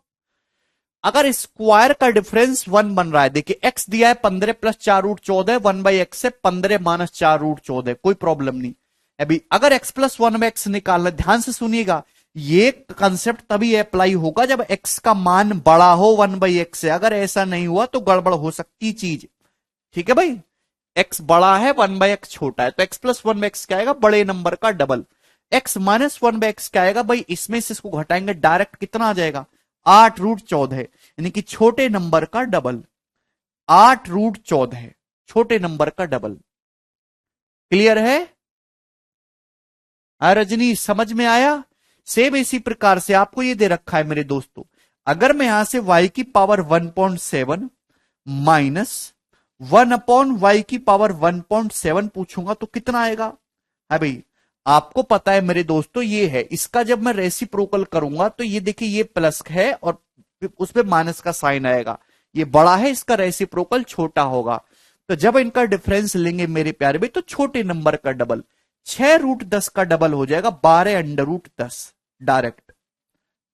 अगर स्क्वायर का डिफरेंस 1 बन रहा है, देखिए एक्स दिया है 15 प्लस 4 रूट 14, 1/x से 15 माइनस 4 रूट 14, कोई प्रॉब्लम नहीं। अभी अगर x प्लस 1/x निकालना, ध्यान से सुनिएगा, ये कंसेप्ट तभी अप्लाई होगा जब x का मान बड़ा हो 1/x से। अगर ऐसा नहीं हुआ तो गड़बड़ हो सकती चीज। ठीक है भाई, x बड़ा है 1/x छोटा है, तो x प्लस 1/x क्या आएगा? बड़े नंबर का डबल। x माइनस 1/x क्या आएगा भाई? इसमें से इसको घटाएंगे डायरेक्ट, कितना आ जाएगा? 8 रूट 14, यानी कि छोटे नंबर का डबल। 8 रूट 14 छोटे नंबर का डबल। क्लियर है? रजनी समझ में आया? सेम इसी प्रकार से आपको ये दे रखा है मेरे दोस्तों। अगर मैं यहां से y की पावर 1.7 माइनस 1/y की पावर 1.7 पूछूंगा तो कितना आएगा? है भाई, आपको पता है मेरे दोस्तों ये है, इसका जब मैं रेसिप्रोकल करूंगा तो ये देखिए ये प्लस है और उसपे माइनस का साइन आएगा। ये बड़ा है, इसका रेसिप्रोकल छोटा होगा। तो जब इनका डिफरेंस लेंगे मेरे प्यारे भाई तो छोटे नंबर का डबल, 6 रूट 10 का डबल हो जाएगा 12 under root 10, direct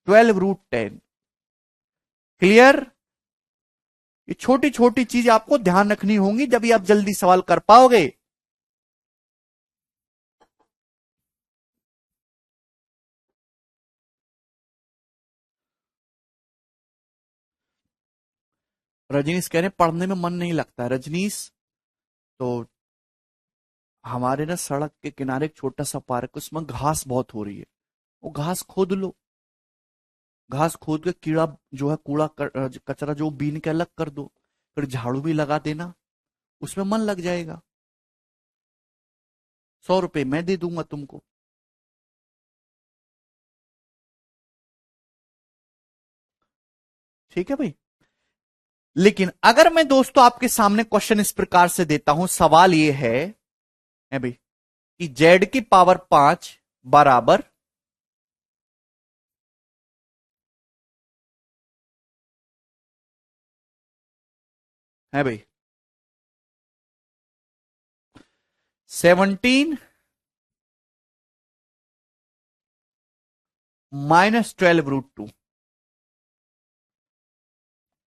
12 root 10। Clear? ये छोटी छोटी चीज आपको ध्यान रखनी होंगी जब ये आप जल्दी सवाल कर पाओगे। रजनीश कह रहे हैं, पढ़ने में मन नहीं लगता है रजनीश। तो हमारे ना सड़क के किनारे एक छोटा सा पार्क है, उसमें घास बहुत हो रही है। वो घास खोद लो। घास खोद के कीड़ा जो है कचरा जो बीन के अलग कर दो, फिर झाड़ू भी लगा देना, उसमें मन लग जाएगा। 100 रुपए मैं दे दूंगा तुमको। ठीक है भाई। लेकिन अगर मैं दोस्तों आपके सामने क्वेश्चन इस प्रकार से देता हूं, सवाल ये है भाई कि जेड की पावर 5 बराबर है भाई 17 माइनस 12 रूट 2,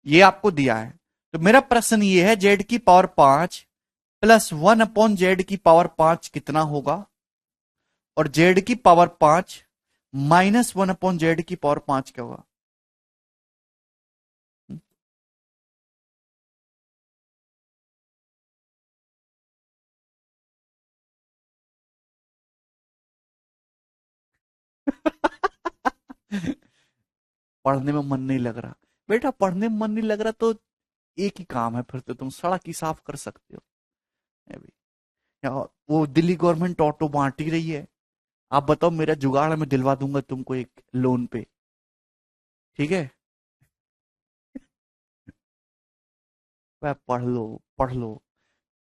ये आपको दिया है। तो मेरा प्रश्न ये है, जेड की पावर 5 प्लस 1/जेड की पावर 5 कितना होगा? और जेड की पावर 5 माइनस 1/जेड की पावर 5 क्या होगा? पढ़ने में मन नहीं लग रहा? बेटा पढ़ने में मन नहीं लग रहा तो एक ही काम है, फिर तो तुम सड़क ही साफ कर सकते हो। है भाई, या वो दिल्ली गवर्नमेंट ऑटो बांट ही रही है। आप बताओ, मेरा जुगाड़ मैं दिलवा दूंगा तुमको एक लोन पे। ठीक है, वह पढ़ लो, पढ़ लो।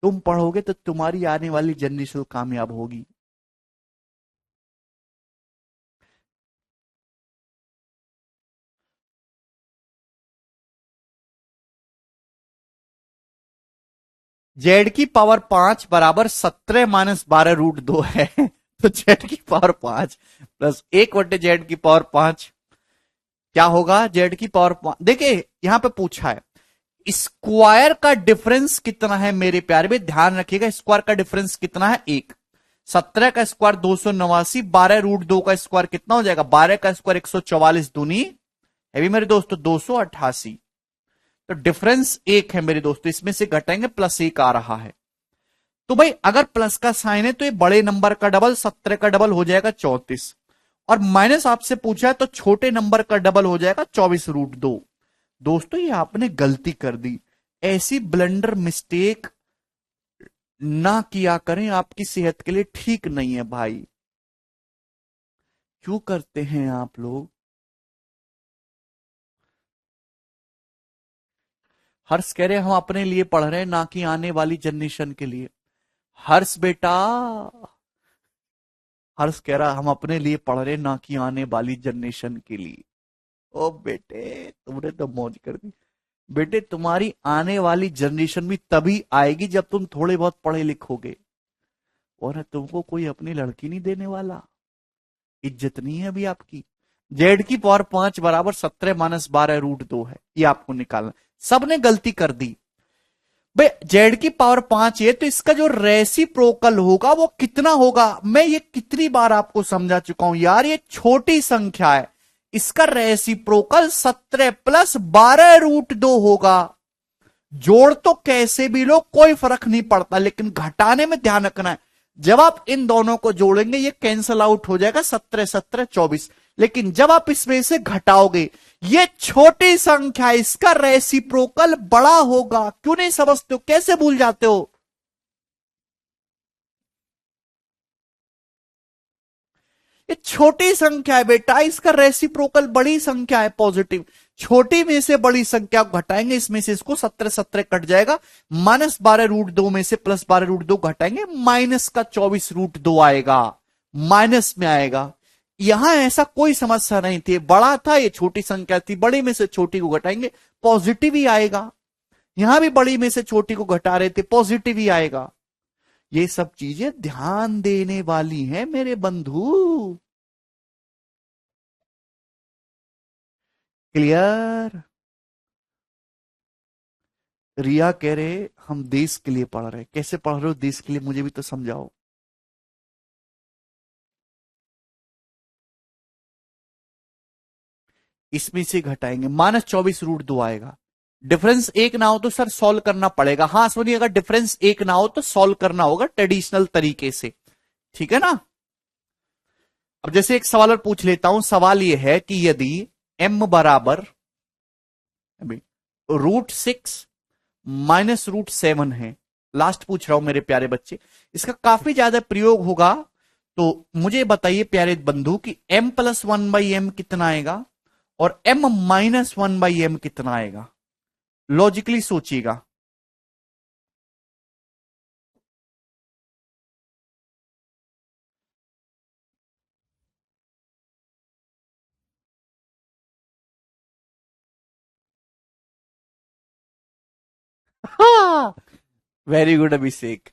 तुम पढ़ोगे तो तुम्हारी आने वाली जनरेशन कामयाब होगी। जेड की पावर 5 बराबर 17 - 12 √2 है। तो जेड की पावर 5 प्लस 1/जेड की पावर 5 क्या होगा? जेड की पावर 5। देखिए यहां पे पूछा है स्क्वायर का डिफरेंस कितना है मेरे प्यारे में, ध्यान रखिएगा स्क्वायर का डिफरेंस कितना है? 1। 17 का स्क्वायर 289, 12 √2 का स्क्वायर कितना हो जाएगा? 12 का स्क्वायर 144 दूनी है भी मेरे दोस्तों 288। तो डिफरेंस 1 है मेरे दोस्तों, इसमें से घटाएंगे +1 आ रहा है। तो भाई अगर प्लस का साइन है तो ये बड़े नंबर का डबल 17 का डबल हो जाएगा 34, और माइनस आपसे पूछा है तो छोटे नंबर का डबल हो जाएगा 24 √2। दोस्तों ये आपने गलती कर दी, ऐसी ब्लंडर मिस्टेक ना किया करें, आपकी सेहत के लिए ठीक नहीं है भाई। क्यों करते हैं आप लोग? हर्ष कह रहे हैं हम अपने लिए पढ़ रहे हैं ना कि आने वाली जनरेशन के लिए। हर्ष बेटा, हर्ष कह रहा हम अपने लिए पढ़ रहे हैं ना कि आने वाली जनरेशन के लिए। ओ बेटे तुमने तो मौज कर दी। बेटे तुम्हारी आने वाली जनरेशन भी तभी आएगी जब तुम थोड़े बहुत पढ़े लिखोगे, और तुमको कोई अपनी लड़की नहीं देने वाला, इज्जत नहीं है अभी आपकी। जेड की पावर 5 बराबर 17 - 12 √2 है, ये आपको निकालना। सबने गलती कर दी भाई। जेड की पावर 5 है तो इसका जो रेसिप्रोकल होगा वो कितना होगा? मैं ये कितनी बार आपको समझा चुका हूं यार, ये छोटी संख्या है, इसका रेसिप्रोकल 17 + 12 √2 होगा। जोड़ तो कैसे भी लो कोई फर्क नहीं पड़ता, लेकिन घटाने में ध्यान रखना है। जब आप इन दोनों को जोड़ेंगे ये कैंसल आउट हो जाएगा, 17 17 24। लेकिन जब आप इसमें से घटाओगे ये छोटी संख्या, इसका रेसिप्रोकल बड़ा होगा। क्यों नहीं समझते हो? कैसे भूल जाते हो? ये छोटी संख्या है बेटा, इसका रेसिप्रोकल बड़ी संख्या है, पॉजिटिव। छोटी में से बड़ी संख्या को घटाएंगे, इसमें से इसको 17 17 कट जाएगा, -12 √2 में से +12 √2 घटाएंगे, माइनस का 24 √2 आएगा, माइनस में आएगा। यहां ऐसा कोई समस्या नहीं थी, बड़ा था ये छोटी संख्या थी, बड़ी में से छोटी को घटाएंगे पॉजिटिव ही आएगा। यहां भी बड़ी में से छोटी को घटा रहे थे, पॉजिटिव ही आएगा। ये सब चीजें ध्यान देने वाली हैं मेरे बंधु। क्लियर? रिया कह रहे हम देश के लिए पढ़ रहे। कैसे पढ़ रहे हो देश के लिए, मुझे भी तो समझाओ। इसमें से घटाएंगे, -24 √2 आएगा। डिफरेंस एक ना हो तो सर सॉल्व करना पड़ेगा। हाँ सुनिए, अगर डिफरेंस एक ना हो तो सॉल्व करना होगा ट्रेडिशनल तरीके से, ठीक है ना। अब जैसे एक सवाल और पूछ लेता हूं। सवाल यह है कि यदि m बराबर √6 -√7 है, लास्ट पूछ रहा हूं मेरे प्यारे बच्चे, इसका काफी ज्यादा प्रयोग होगा, तो मुझे बताइए प्यारे बंधु कि m+1/m कितना आएगा और m-1/m कितना आएगा? लॉजिकली सोचिएगा। वेरी गुड अभिषेक।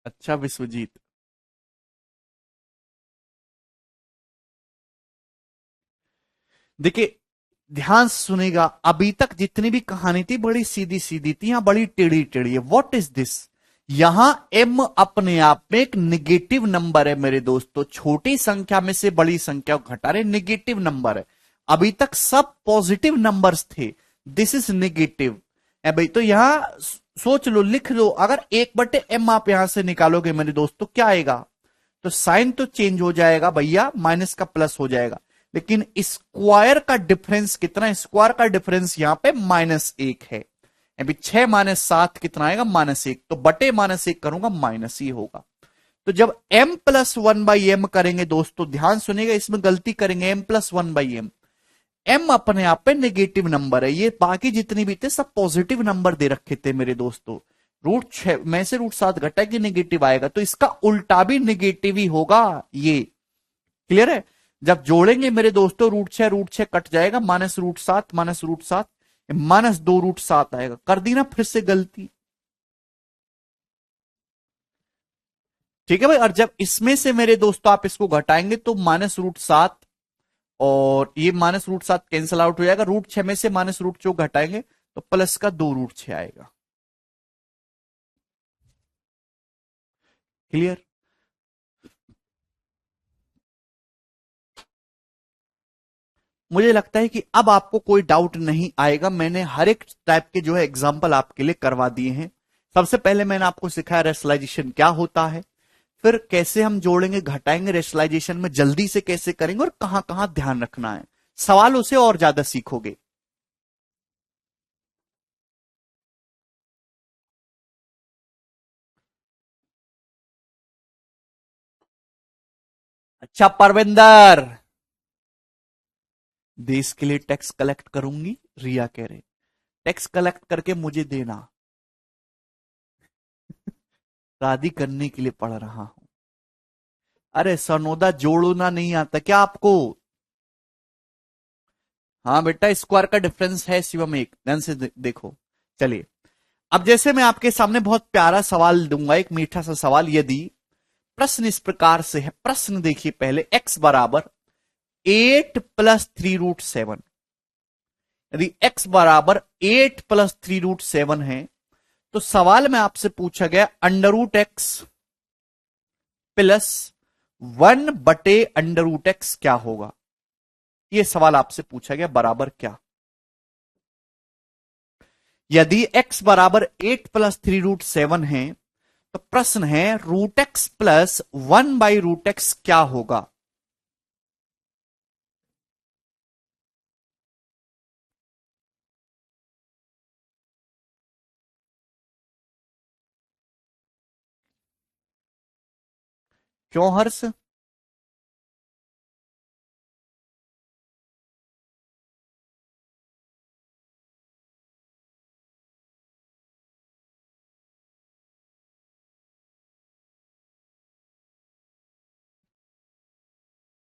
अच्छा विश्वजीत, देखिए ध्यान से सुनेगा। अभी तक जितनी भी कहानी थी बड़ी सीधी सीधी थी, यहां बड़ी टेढ़ी टेढ़ी है। What is this? यहां m अपने आप में एक निगेटिव नंबर है मेरे दोस्तों, छोटी संख्या में से बड़ी संख्या को घटा रहे, निगेटिव नंबर है। अभी तक सब पॉजिटिव नंबर्स थे, दिस इज निगेटिव है भाई। तो यहां सोच लो, लिख लो, अगर 1/m आप यहां से निकालोगे मेरे दोस्तों क्या आएगा? तो साइन तो चेंज हो जाएगा भैया, माइनस का प्लस हो जाएगा, लेकिन स्क्वायर का डिफरेंस कितना है? स्क्वायर का डिफरेंस यहां पे -1 है। अभी 6 माइनस 7 कितना आएगा? -1। तो बटे -1 करूंगा, माइनस ही होगा। तो जब m प्लस 1/m करेंगे दोस्तों, ध्यान सुनिएगा, इसमें गलती करेंगे। m प्लस 1/m, m अपने आप पे नेगेटिव नंबर है, ये बाकी जितनी भी थे सब पॉजिटिव नंबर दे रखे थे मेरे दोस्तों। √6 में से √7 घटा के नेगेटिव आएगा, तो इसका उल्टा भी नेगेटिव ही होगा। ये क्लियर है? जब जोड़ेंगे मेरे दोस्तों, √6 कट जाएगा, -√7 -√7 -2√7 आएगा। कर दी ना फिर से गलती? ठीक है भाई। और जब इसमें से मेरे दोस्तों आप इसको घटाएंगे तो -√7 और ये -√7 कैंसिल आउट हो जाएगा। √6 में से -√4 घटाएंगे तो प्लस का 2√6 आएगा। क्लियर? मुझे लगता है कि अब आपको कोई डाउट नहीं आएगा। मैंने हर एक टाइप के जो है एग्जाम्पल आपके लिए करवा दिए हैं। सबसे पहले मैंने आपको सिखाया रेशनलाइजेशन क्या होता है, फिर कैसे हम जोड़ेंगे घटाएंगे, रेशनलाइजेशन में जल्दी से कैसे करेंगे और कहां कहां ध्यान रखना है। सवालों से और ज्यादा सीखोगे। अच्छा परविंदर, देश के लिए टैक्स कलेक्ट करूंगी, रिया कह रहे टैक्स कलेक्ट करके मुझे देना। शादी करने के लिए पढ़ रहा हूं। अरे सनोदा, जोड़ना नहीं आता क्या आपको? हाँ बेटा, स्क्वायर का डिफरेंस है शिवम, एक ध्यान से देखो। चलिए, अब जैसे मैं आपके सामने बहुत प्यारा सवाल दूंगा, एक मीठा सा सवाल। यदि प्रश्न इस प्रकार से है, प्रश्न देखिए पहले, x बराबर 8 प्लस 3√7, यदि x बराबर 8 प्लस 3√7 है, तो सवाल में आपसे पूछा गया √x प्लस 1/√x क्या होगा? यह सवाल आपसे पूछा गया, बराबर क्या? यदि x बराबर 8 प्लस 3√7 है, तो प्रश्न है √x प्लस 1/√x क्या होगा? क्यों हर्ष?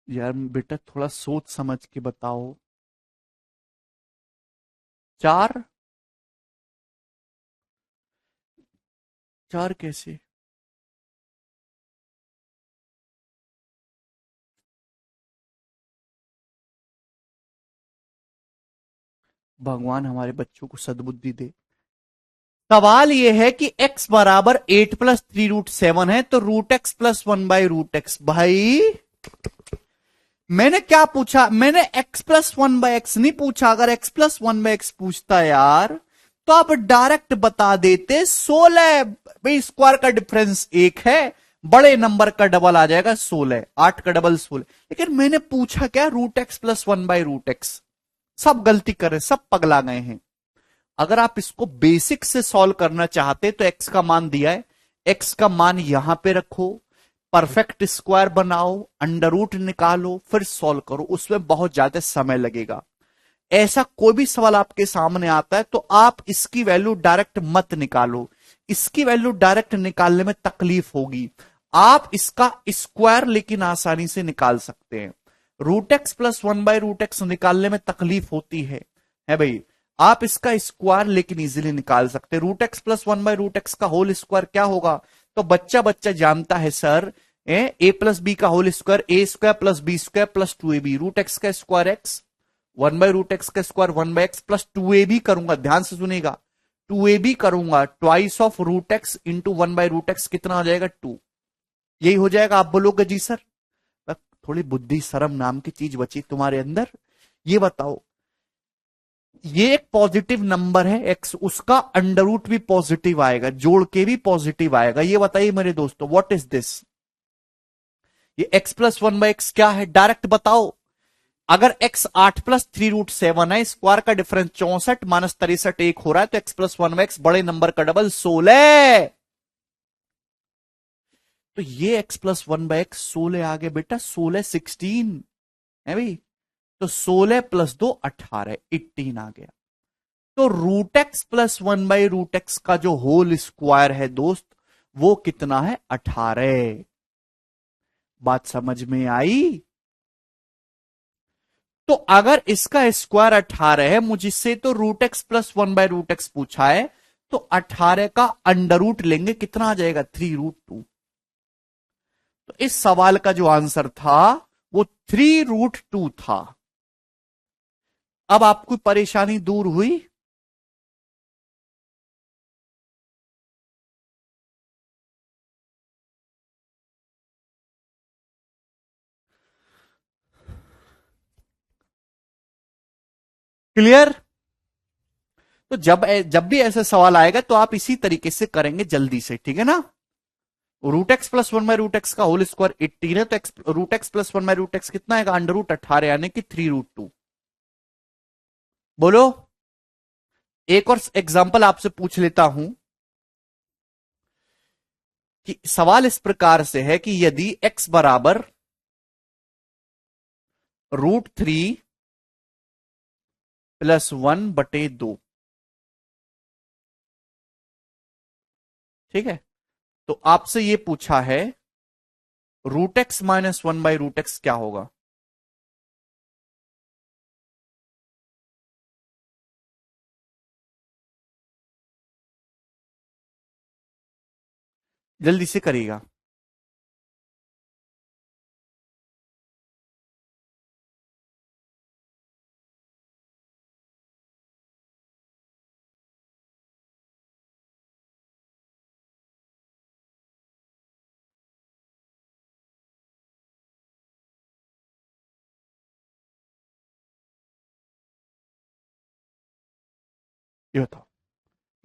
यार बेटा थोड़ा सोच समझ के बताओ। 4? 4 कैसे? भगवान हमारे बच्चों को सद्बुद्धि दे। सवाल यह है कि x बराबर 8 प्लस 3√7 है, तो √x प्लस 1/√x। भाई मैंने क्या पूछा? मैंने x प्लस 1/x नहीं पूछा। अगर x प्लस 1/x पूछता यार, तो आप डायरेक्ट बता देते 16। भाई स्क्वायर का डिफरेंस 1 है, बड़े नंबर का डबल आ जाएगा 16, 8 का डबल 16। लेकिन मैंने पूछा क्या? √x plus 1/√x। सब गलती कर रहे, सब पगला गए हैं। अगर आप इसको बेसिक से सॉल्व करना चाहते तो x का मान दिया है, x का मान यहां पे रखो, परफेक्ट स्क्वायर बनाओ, अंडर रूट निकालो, फिर सॉल्व करो। उसमें बहुत ज्यादा समय लगेगा। ऐसा कोई भी सवाल आपके सामने आता है तो आप इसकी वैल्यू डायरेक्ट मत निकालो। इसकी वैल्यू डायरेक्ट निकालने में तकलीफ होगी। आप इसका स्क्वायर लेकिन आसानी से निकाल सकते हैं। √x प्लस 1/√x निकालने में तकलीफ होती है भाई। आप इसका स्क्वायर लेकिन इजीली निकाल सकते हैं। √x प्लस 1/√x का होल स्क्वायर क्या होगा? तो बच्चा बच्चा जानता है सर, ए प्लस बी का whole square, a² plus b² plus 2ab। √x का स्क्वायर x, 1/√x का स्क्वायर 1/x प्लस 2ab करूंगा। ध्यान से सुनेगा, 2ab करूंगा, twice of √x into 1/√x कितना हो जाएगा? 2। यही हो जाएगा। आप बोलोगे जी सर, थोड़ी बुद्धि शर्म नाम की चीज बची तुम्हारे अंदर। ये बताओ, ये एक पॉजिटिव नंबर है एक्स, उसका अंडर रूट भी पॉजिटिव आएगा, जोड़ के भी पॉजिटिव आएगा। ये बताइए मेरे दोस्तों, व्हाट इज दिस? ये x प्लस 1/x क्या है? डायरेक्ट बताओ। अगर x 8 + 3√7 है, स्क्वायर का डिफरेंस 64 -63 1 हो रहा है, तो x+1/x बड़े नंबर का डबल 16। तो ये x+1/x 16 आ गया बेटा, 16 16 है भाई। तो 16 + 2 18, 18 आ गया। तो √x+1/√x का जो होल स्क्वायर है दोस्त, वो कितना है? 18। बात समझ में आई? तो अगर इसका स्क्वायर 18 है, मुझसे तो √x+1/√x पूछा है, तो 18 का अंडर रूट लेंगे, कितना आ जाएगा? 3√2। तो इस सवाल का जो आंसर था वो 3√2 था। अब आपको परेशानी दूर हुई? क्लियर? तो जब जब भी ऐसा सवाल आएगा तो आप इसी तरीके से करेंगे जल्दी से, ठीक है ना? √x+1/√x का होल स्क्वायर 18 है, तो √x+1/√x कितना आएगा? अंडर रूट 18, यानी कि 3√2। बोलो। एक और एग्जाम्पल आपसे पूछ लेता हूं कि सवाल इस प्रकार से है कि यदि x बराबर √3 + 1/2, ठीक है, तो आपसे यह पूछा है √x-1/√x क्या होगा? जल्दी से करिएगा। ये बताओ।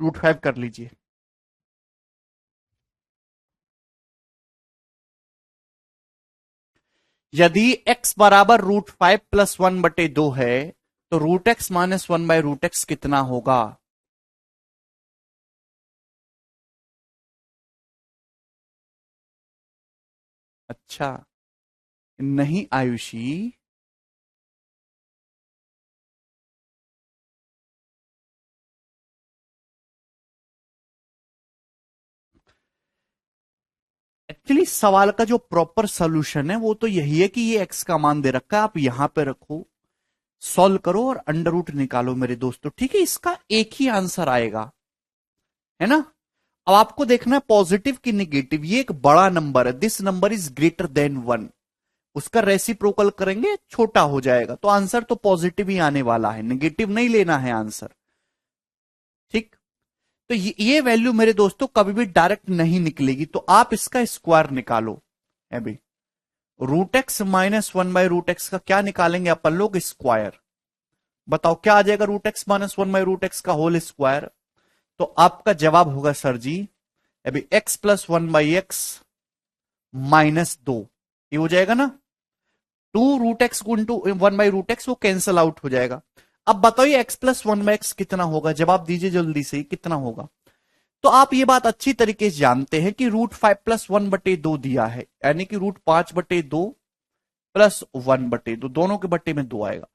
√5 कर लीजिए। यदि x बराबर √5 + 1/2 है, तो √x-1/√x कितना होगा? अच्छा। नहीं आयुषी। एक्चुअली सवाल का जो प्रॉपर सॉल्यूशन है वो तो यही है कि ये x का मान दे रखा है, आप यहां पे रखो, सॉल्व करो और अंडर रूट निकालो मेरे दोस्तों, ठीक है? इसका एक ही आंसर आएगा, है ना? अब आपको देखना है पॉजिटिव की निगेटिव। ये एक बड़ा नंबर है, this number is greater than 1। उसका रेसिप्रोकल करेंगे, छोटा हो जाएगा, तो आंसर तो पॉजिटिव ही आने वाला है, नेगेटिव नहीं लेना है आंसर, ठीक? तो ये वैल्यू मेरे दोस्तों कभी भी डायरेक्ट नहीं निकलेगी, तो आप इसका स्क्वायर निकालो। अभी √x-1/√x का क्या निकालेंगे अपन लोग? स्क्वायर। बताओ क्या आ जाएगा √x-1/√x का होल स्क्वायर? तो आपका जवाब होगा सर जी, अभी x+1/x -2, ये हो जाएगा ना? 2√x इंटू 1/√x वो कैंसल आउट हो जाएगा। अब बताइए x+1/x कितना होगा? जवाब दीजिए जल्दी से, कितना होगा? तो आप ये बात अच्छी तरीके से जानते हैं कि √5 + 1/2 दिया है, यानी कि √5/2 +1/2, दोनों के बट्टे में 2 आएगा।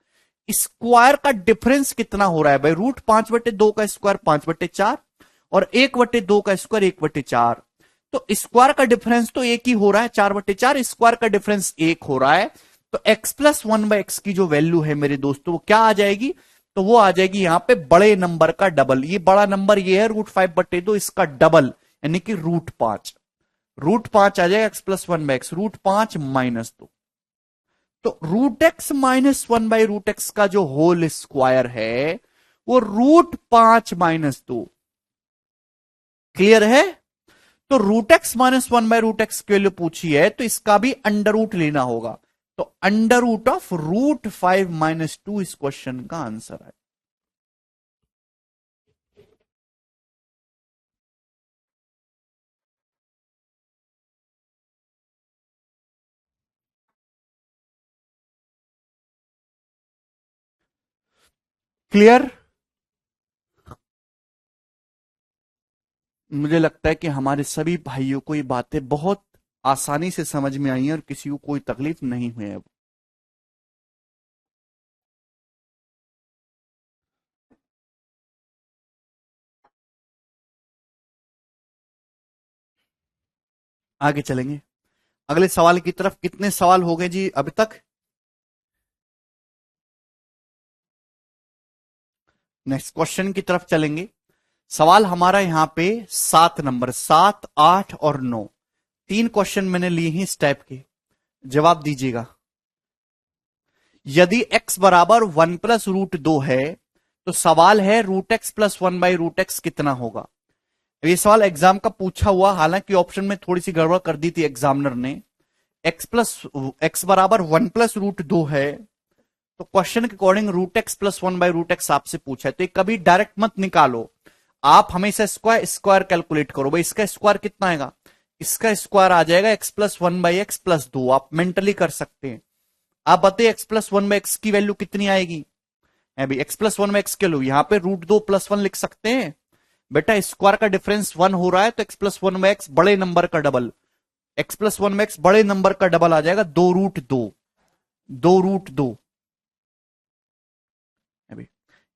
स्क्वायर का डिफरेंस कितना हो रहा है भाई? √5/2 का स्क्वायर 5/4 और 1/2 का स्क्वायर 1/4। तो स्क्वायर का डिफरेंस तो एक ही हो रहा है, 4/4, स्क्वायर का डिफरेंस एक हो रहा है। तो x+1/x की जो वैल्यू है मेरे दोस्तों, वो क्या आ जाएगी? तो वो आ जाएगी यहां पे बड़े नंबर का डबल। ये बड़ा नंबर ये है √5/2, इसका डबल यानी कि √5। √5 आ जाएगा x+1/x, √5 -2। तो √x-1/√x का जो होल स्क्वायर है वो √5 - 2। क्लियर है? तो √x-1/√x के लिए पूछी है, तो इसका भी अंडर रूट लेना होगा। तो √5 - 2 इस क्वेश्चन का आंसर है। क्लियर? मुझे लगता है कि हमारे सभी भाइयों को ये बातें बहुत आसानी से समझ में आई हैं और किसी को कोई तकलीफ नहीं हुई है अब। आगे चलेंगे अगले सवाल की तरफ। कितने सवाल हो गए जी अभी तक? नेक्स्ट क्वेश्चन की तरफ चलेंगे। सवाल हमारा यहां पे 7 नंबर, 7, 8 और 9, 3 क्वेश्चन मैंने लिए हैं इस टाइप के। जवाब दीजिएगा। यदि x बराबर 1+√2 है तो सवाल है √x+1/√x कितना होगा। ये सवाल एग्जाम का पूछा हुआ, हालांकि ऑप्शन में थोड़ी सी गड़बड़ कर दी थी एग्जामिनर ने। x बराबर 1+√2 है तो क्वेश्चन के अकॉर्डिंग √x+1/√x आपसे पूछा है, तो कभी डायरेक्ट मत निकालो, आप हमेशा स्क्वायर स्क्वायर कैलकुलेट करो। भाई इसका स्क्वायर कितना आएगा, इसका स्क्वायर आ जाएगा x+1/x+2। आप मेंटली कर सकते हैं। आप बताइए x+1/x की वैल्यू कितनी आएगी। अभी x+1/x के लो यहां पे √2+1 लिख सकते हैं। बेटा स्क्वायर का डिफरेंस 1 हो रहा है तो x+1/x बड़े नंबर का डबल, x+1/x बड़े नंबर का डबल आ जाएगा 2√2, 2√2।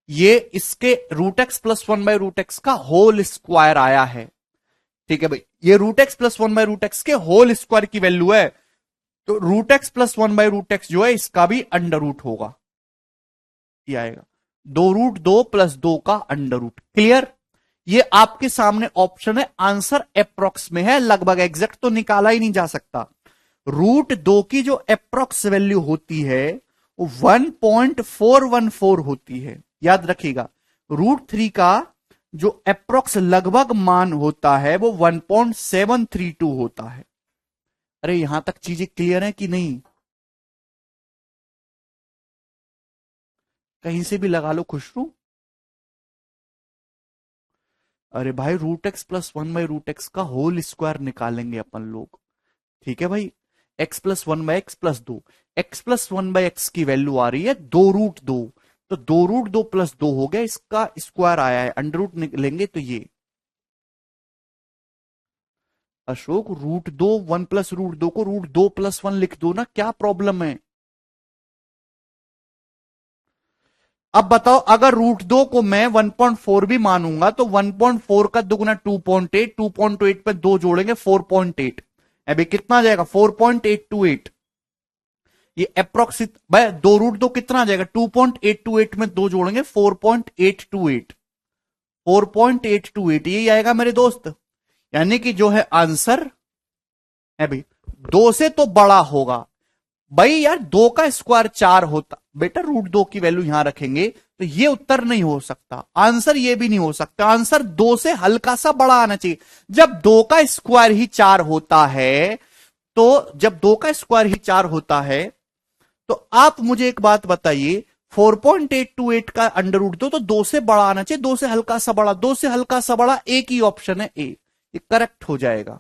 ये इसके √x+1/√x का होल स्क्वायर आया है। ठीक है भाई, ये √x+1/√x के होल स्क्वायर की वैल्यू है, तो √x+1/√x जो है इसका भी अंडर रूट होगा, ये आएगा 2√2+2 का अंडर रूट। क्लियर? ये आपके सामने ऑप्शन है, आंसर अप्रोक्स में है, लगभग एग्जैक्ट तो निकाला ही नहीं जा सकता। √2 की जो अप्रोक्स वैल्यू होती है वो 1.414 होती है, याद रखिएगा। √3 का जो अप्रोक्स लगभग मान होता है वो 1.732 होता है। अरे यहां तक चीजें क्लियर है कि नहीं? कहीं से भी लगा लो खुशरू। अरे भाई √x+1/√x का होल स्क्वायर निकालेंगे अपन लोग। ठीक है भाई, x+1/x+2, x+1/x की वैल्यू आ रही है 2√2, तो 2√2+2 हो गया, इसका स्क्वायर आया है, अंडर रूट लेंगे तो ये अशोक √2, 1+√2 को √2+1 लिख दो ना, क्या प्रॉब्लम है। अब बताओ अगर √2 को मैं 1.4 भी मानूंगा तो 1.4 का दुगुना 2.8, 2.8 पे 2 जोड़ेंगे 4.8, अभी कितना आ जाएगा 4.828। ये अप्रोक्सिट भाई 2√2 कितना आ जाएगा 2.828 में 2 जोड़ेंगे 4.828, 4.828 यही आएगा मेरे दोस्त। यानी कि जो है आंसर है भाई 2 से तो बड़ा होगा। भाई यार 2 का स्क्वायर 4 होता, बेटा √2 की वैल्यू यहां रखेंगे तो ये उत्तर नहीं हो सकता, आंसर ये भी नहीं हो सकता। आंसर 2 से हल्का सा बड़ा आना चाहिए। जब 2 का स्क्वायर ही 4 होता है, तो जब 2 का स्क्वायर ही 4 होता है तो आप मुझे एक बात बताइए, 4.828 का अंडर रूट दो तो 2 से बड़ा आना चाहिए, 2 से हल्का सा बड़ा, 2 से हल्का सा बड़ा एक ही ऑप्शन है, ए, ये करेक्ट हो जाएगा।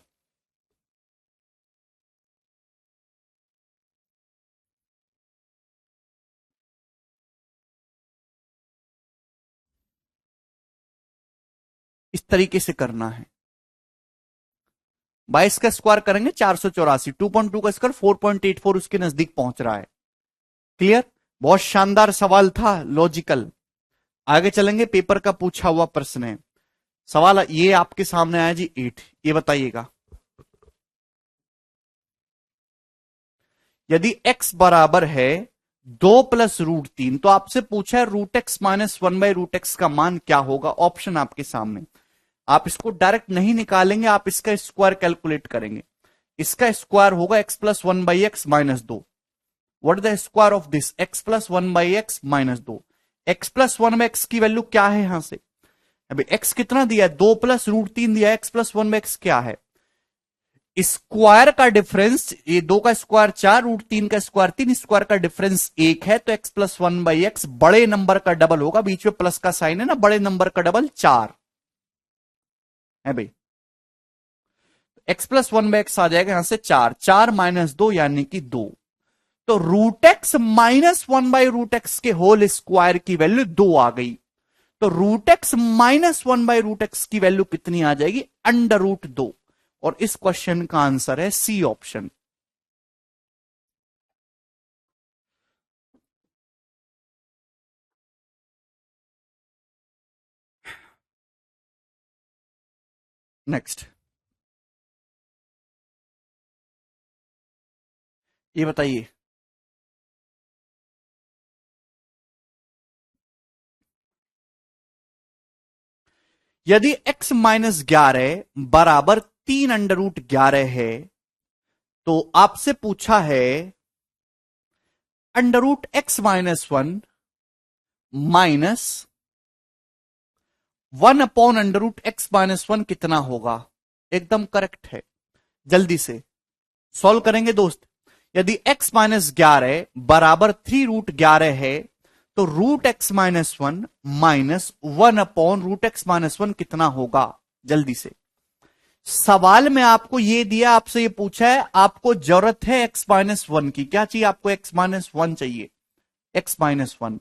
इस तरीके से करना है। 22 का स्क्वायर करेंगे 484, 2.2 का स्क्वायर 4.84 उसके नजदीक पहुंच रहा है। क्लियर? बहुत शानदार सवाल था, लॉजिकल। आगे चलेंगे, पेपर का पूछा हुआ प्रश्न है। सवाल ये आपके सामने आया जी 8, ये बताइएगा। यदि x बराबर है 2+√3 तो आपसे पूछा है √x-1/√x का मान क्या होगा। ऑप्शन आपके सामने, आप इसको डायरेक्ट नहीं निकालेंगे, आप इसका स्क्वायर कैलकुलेट करेंगे। इसका स्क्वायर होगा x+1/x-2। What is the square of this, x+1/x-2। x+1/x की वैल्यू क्या है यहां से, अभी x कितना दिया है 2+√3 दिया है, x+1/x क्या है, स्क्वायर का डिफरेंस, ये 2 का स्क्वायर 4, √3 का स्क्वायर 3, स्क्वायर का डिफरेंस 1 है, तो x+1/x बड़े नंबर का डबल होगा, बीच में प्लस का साइन है ना, बड़े नंबर का डबल 4 है भाई। x+1/x आ जाएगा यहां से 4, 4 - 2 यानी कि 2, तो रूट एक्स माइनस 1/√x के होल स्क्वायर की वैल्यू 2 आ गई। तो रूट एक्स माइनस 1/√x की वैल्यू कितनी आ जाएगी? √2। और इस क्वेश्चन का आंसर है सी ऑप्शन। नेक्स्ट, ये बताइए, यदि x माइनस 11 बराबर 3√11 है, तो आपसे पूछा है √x-1 माइनस 1/√x-1 कितना होगा? एकदम करेक्ट है। जल्दी से सॉल्व करेंगे दोस्त। यदि x-11 बराबर 3√11 है, तो √x-1 माइनस 1/√x-1 कितना होगा? जल्दी से। सवाल में आपको यह दिया, आपसे यह पूछा है, आपको जरूरत है x-1 की। क्या चाहिए आपको? x-1 चाहिए, x-1।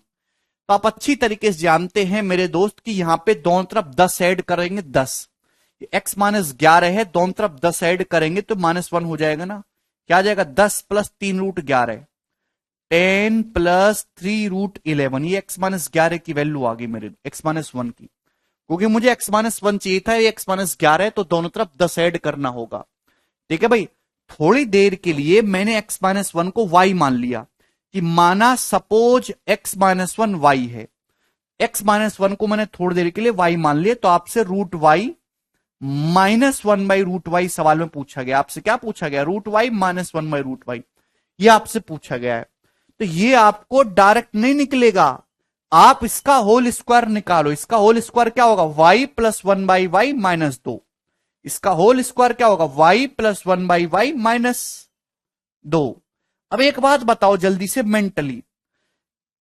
तो आप अच्छी तरीके से जानते हैं मेरे दोस्त कि यहां पे दोनों तरफ 10 ऐड करेंगे, 10। x-11 है, दोनों तरफ 10 ऐड करेंगे तो -1 हो जाएगा ना। क्या आ जाएगा? 10 प्लस 3√11, 10 प्लस 3√11। ये x-11 की वैल्यू आ गई मेरे x-1 की। क्योंकि मुझे x-1 चाहिए था, ये x-11 है, तो दोनों तरफ 10 ऐड करना होगा। ठीक है भाई। थोड़ी देर के लिए मैंने x-1 को y मान लिया, कि माना सपोज x-1 y है। x-1 को मैंने थोड़ी देर के लिए y मान लिया, तो आपसे √y माइनस 1/√y सवाल में पूछा गया। आपसे क्या पूछा गया? √y माइनस 1/√y, ये आपसे पूछा गया है। तो ये आपको डायरेक्ट नहीं निकलेगा, आप इसका होल स्क्वायर निकालो। इसका होल स्क्वायर क्या होगा? y plus 1/y minus 2। इसका होल स्क्वायर क्या होगा? y plus 1/y minus 2। अब एक बात बताओ जल्दी से मेंटली,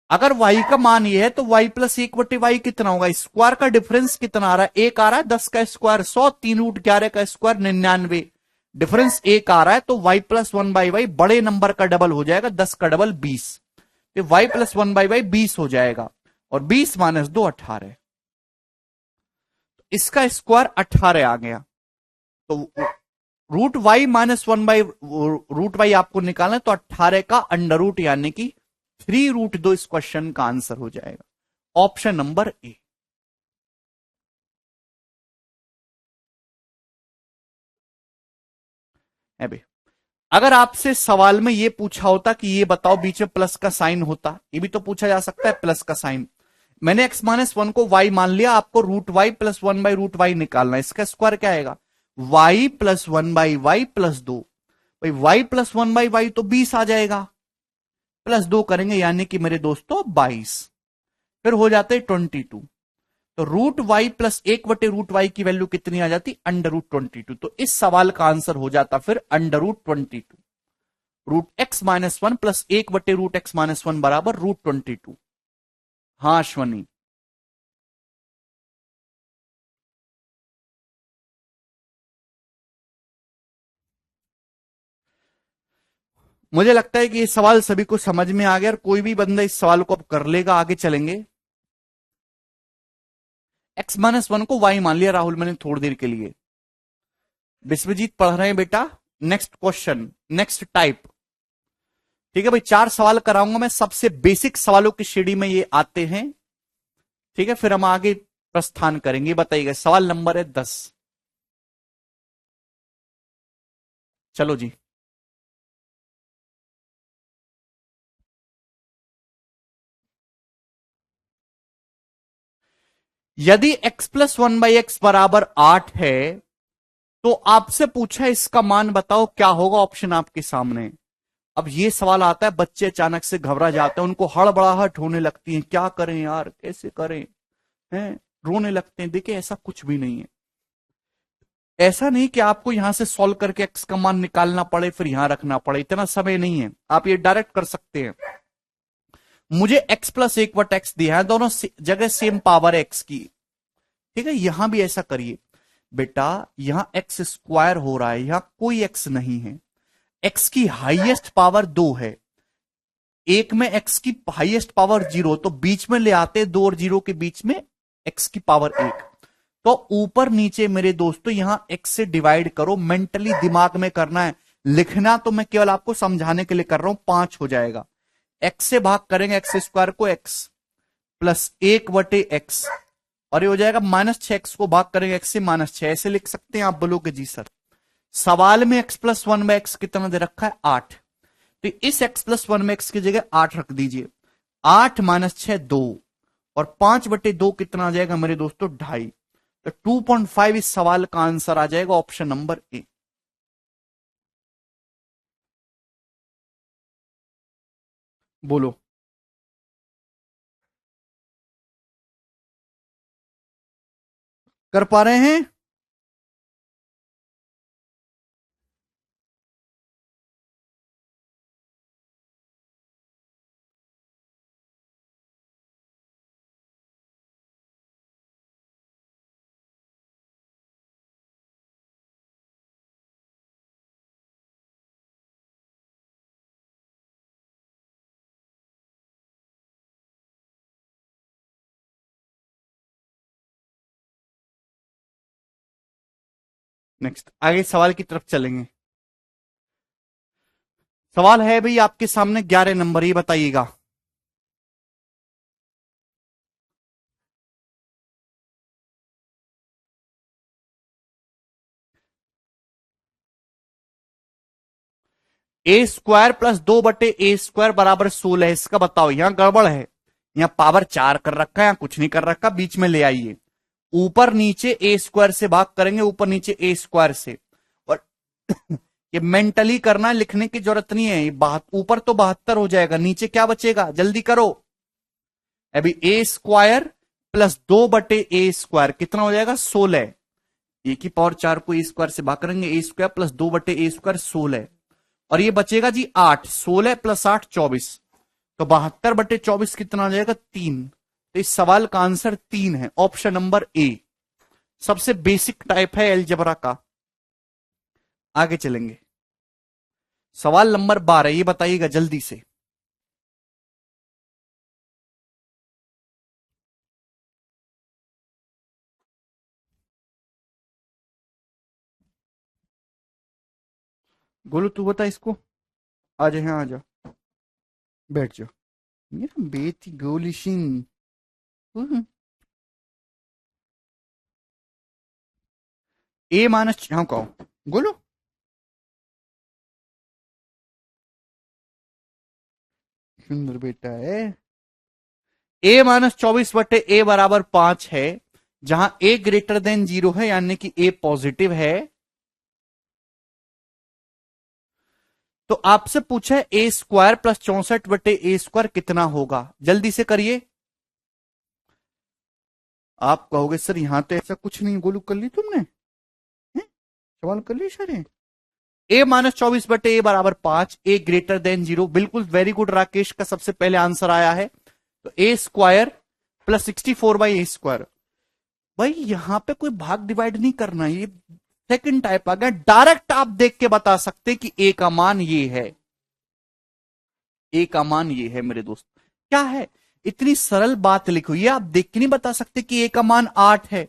अगर y का मान ये है तो y प्लस 1/y कितना होगा? स्क्वायर का डिफरेंस कितना आ रहा है? 1 आ रहा है। 10 का स्क्वायर 100, 3√11 का स्क्वायर 99, डिफरेंस 1 आ रहा है। तो y प्लस 1/y बड़े नंबर का डबल हो जाएगा, 10 का डबल 20। तो y प्लस 1/y 20 हो जाएगा, और 20 माइनस 2 18। इसका स्क्वायर 18 आ गया। तो √y माइनस 1/√y आपको निकालना है, तो 18 का अंडर रूट यानी कि 3√2 इस क्वेश्चन का आंसर हो जाएगा। Option number A. भाई, अगर आपसे सवाल में यह पूछा होता कि ये बताओ बीच में प्लस का साइन होता, ये भी तो पूछा जा सकता है प्लस का साइन। मैंने x-1 को y मान लिया, आपको √y प्लस 1/√y निकालना है। इसका स्क्वायर क्या आएगा? y plus 1/y plus 2। भाई y प्लस 1/y तो 20 आ जाएगा, प्लस 2 करेंगे यानी कि मेरे दोस्तों 22, फिर हो जाते 22। तो √y प्लस 1/√y की वैल्यू कितनी आ जाती? √22। तो इस सवाल का आंसर हो जाता फिर √22। √x-1 प्लस 1/√x-1 बराबर √22। हाँ अश्वनी, मुझे लगता है कि ये सवाल सभी को समझ में आ गया, और कोई भी बंदा इस सवाल को अब कर लेगा। आगे चलेंगे। x-1 को y मान लिया राहुल मैंने थोड़ी देर के लिए। विश्वजीत पढ़ रहे हैं बेटा। Next question, next type. ठीक है भाई, 4 सवाल कराऊंगा मैं, सबसे बेसिक सवालों की श्रेणी में ये आते हैं। ठीक है, फिर हम आगे प्रस्थान करेंगे। बताइएगा, सवाल नंबर है 10। चलो जी। यदि x प्लस 1/x बराबर 8 है, तो आपसे पूछा इसका मान बताओ क्या होगा। ऑप्शन आपके सामने। अब ये सवाल आता है, बच्चे अचानक से घबरा जाते हैं, उनको हड़बड़ाहट होने लगती है, क्या करें यार, कैसे करें, हैं, रोने लगते हैं। देखिए ऐसा कुछ भी नहीं है। ऐसा नहीं कि आपको यहां से सॉल्व करके एक्स का मान निकालना पड़े फिर यहां रखना पड़े, इतना समय नहीं है। आप ये डायरेक्ट कर सकते हैं। मुझे x प्लस 1/x दिया है, दोनों जगह सेम पावर है x की। ठीक है, यहां भी ऐसा करिए बेटा। यहां एक्स स्क्वायर हो रहा है, यहां कोई x नहीं है। x की हाईएस्ट पावर 2 है, एक में x की हाईएस्ट पावर 0, तो बीच में ले आते 2 और 0 के बीच में x की पावर 1। तो ऊपर नीचे मेरे दोस्तों यहां x से डिवाइड करो, मेंटली दिमाग में करना है, लिखना तो मैं केवल आपको समझाने के लिए कर रहा हूं। 5 हो जाएगा, x से भाग करेंगे एक्स स्क्वायर को, x प्लस 1/x, और ये हो जाएगा -6x को भाग करेंगे x से -6। ऐसे लिख सकते हैं आप? बोलोगे जी सर सवाल में x+1/x कितना दे रखा है? 8। तो इस x+1/x की जगह 8 रख दीजिए। 8 - 6 2, और 5/2 कितना आ जाएगा मेरे दोस्तों? 2.5। तो 2.5 इस सवाल का आंसर आ जाएगा, ऑप्शन नंबर ए। बोलो। कर पा रहे हैं? नेक्स्ट आगे सवाल की तरफ चलेंगे। सवाल है भाई आपके सामने 11 नंबर, ये बताइएगा। a² + 2/a² बराबर 16 है, इसका बताओ। यहां गड़बड़ है, यहां पावर 4 कर रखा है, यहां कुछ नहीं कर रखा, बीच में ले आइए। ऊपर नीचे a² से भाग करेंगे, ऊपर नीचे a² से, और ये मेंटली करना, लिखने की जरूरत नहीं है। ऊपर तो 72 हो जाएगा, नीचे क्या बचेगा? जल्दी करो अभी। a² + 2/a² कितना हो जाएगा? 16। ए की पावर 4 को a² से भाग करेंगे, a² + 2/a² 16, और ये बचेगा जी 8। 16 + 8 24, तो 72/24 कितना आ जाएगा? 3। तो इस सवाल का आंसर 3 है, ऑप्शन नंबर ए। सबसे बेसिक टाइप है अलजेब्रा का। आगे चलेंगे, सवाल नंबर 12, ये बताइएगा जल्दी से। गोलू तू बता इसको। आ जा, यहाँ आ जा, बैठ जा। मेरा बेटी गोली सिंह। A- हाँ कहो गोलू। सुंदर बेटा है। a-24/a बराबर 5 है, जहां a ग्रेटर देन 0 है, यानी कि a पॉजिटिव है। तो आपसे पूछा है a² + 64/a² कितना होगा? जल्दी से करिए। आप कहोगे सर यहां तो ऐसा कुछ नहीं। गोलू कर ली तुमने? हैं? सवाल कर ली सर? a-24/a बराबर 5, a ग्रेटर देन 0, बिल्कुल वेरी गुड राकेश का सबसे पहले आंसर आया है। तो a² + 64/a²। भाई यहां पे कोई भाग डिवाइड नहीं करना, ये सेकंड टाइप आ गया। डायरेक्ट आप देख के बता सकते कि ए का मान ये है, ए का मान ये है मेरे दोस्त। क्या है, इतनी सरल बात लिखो, ये आप देख के नहीं बता सकते कि ए का मान 8 है।